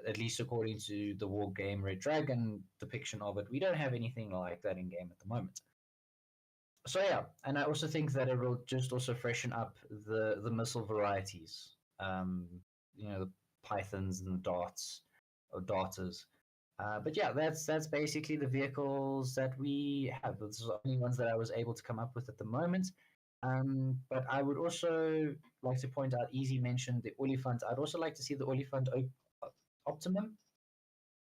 at least according to the war game Red Dragon depiction of it, we don't have anything like that in game at the moment. So yeah, and I also think that it will just also freshen up the missile varieties. The pythons and the darts or darters. But yeah, that's basically the vehicles that we have. Those are the only ones that I was able to come up with at the moment. But I would also like to point out, Easy mentioned the Olifant. I'd also like to see the Olifant Optimum,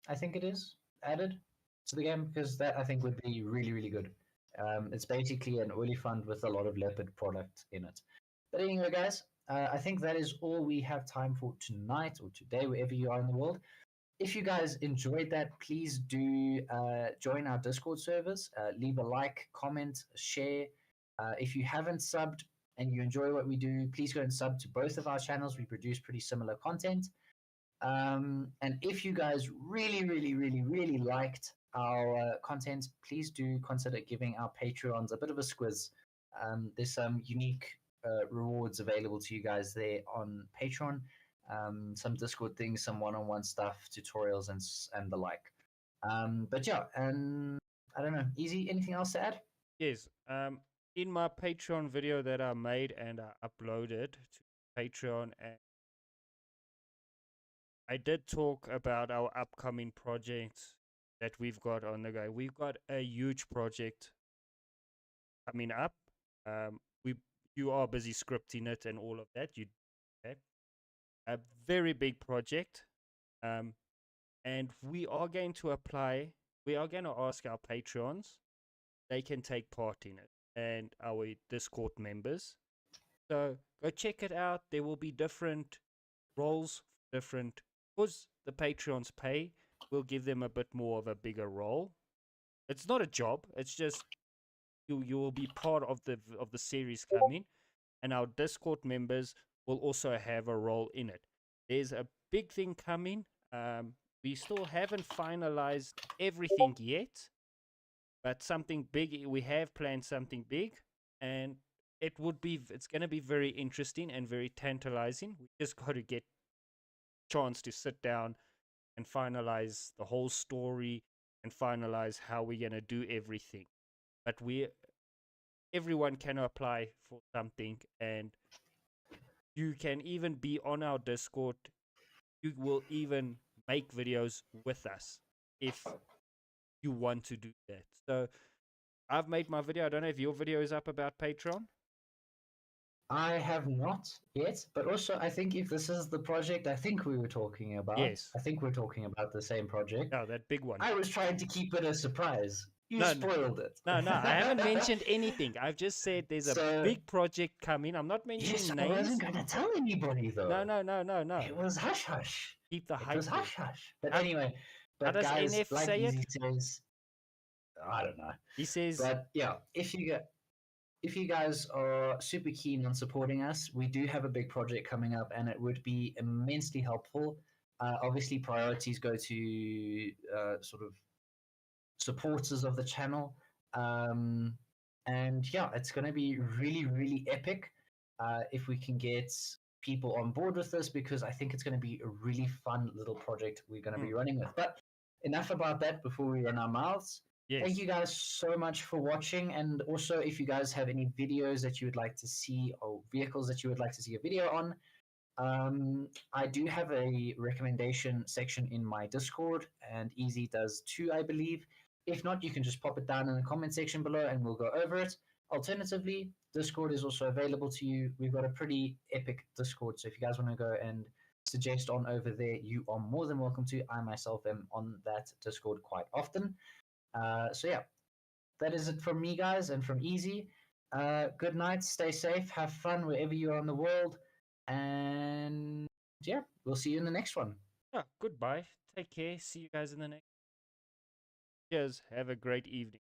I think it is, added to the game because that I think would be really, really good. It's basically an Olifant with a lot of leopard product in it. But anyway, guys, I think that is all we have time for tonight or today, wherever you are in the world. If you guys enjoyed that, please do join our Discord servers. Leave a like, comment, share. If you haven't subbed and you enjoy what we do, please go and sub to both of our channels. We produce pretty similar content. And if you guys really, really, really, really liked our content, please do consider giving our Patreons a bit of a squiz. There's some unique rewards available to you guys there on Patreon. Some Discord things, some one-on-one stuff, tutorials, and the like. But yeah, and I don't know. Easy, anything else to add? Yes. In my Patreon video that I made and I uploaded to Patreon, and I did talk about our upcoming projects that we've got on the go. We've got a huge project coming up. You are busy scripting it and all of that. Okay? A very big project, and we are going to apply. We are going to ask our patrons; they can take part in it, and our Discord members. So go check it out. There will be different roles, different because the patrons pay. We'll give them a bit more of a bigger role. It's not a job. It's just you will be part of the series coming, and our Discord members will also have a role in it. There's a big thing coming. We still haven't finalized everything yet, but something big. We have planned something big, and it's going to be very interesting and very tantalizing. We just got to get a chance to sit down and finalize the whole story and finalize how we're going to do everything. But everyone can apply for something, and you can even be on our Discord. You will even make videos with us if you want to do that. So I've made my video. I don't know if your video is up about Patreon. I have not yet, but also I think if this is the project I think we were talking about, Yes. I think we're talking about the same project. No, that big one. I was trying to keep it a surprise. You spoiled it. No, I haven't mentioned anything. I've just said there's a big project coming. I'm not mentioning names. I wasn't going to tell anybody though. No. It was hush hush. Keep the hype. It was hush hush. But anyway, how does guys, NF like say it? Says, I don't know. He says. But yeah, if you guys are super keen on supporting us, we do have a big project coming up, and it would be immensely helpful. Obviously, priorities go to sort of supporters of the channel, and yeah, it's going to be really, really epic if we can get people on board with this, because I think it's going to be a really fun little project we're going to be running with. But enough about that before we run our mouths. Yes. Thank you guys so much for watching, and also if you guys have any videos that you would like to see or vehicles that you would like to see a video on, I do have a recommendation section in my Discord, and Easy does too, I believe. If not, you can just pop it down in the comment section below and we'll go over it. Alternatively, Discord is also available to you. We've got a pretty epic Discord, so if you guys want to go and suggest on over there, you are more than welcome to. I myself am on that Discord quite often. So yeah, that is it from me, guys, and from Easy. Good night, stay safe, have fun wherever you are in the world, and yeah, we'll see you in the next one. Yeah, goodbye. Take care. See you guys in the next. Cheers. Have a great evening.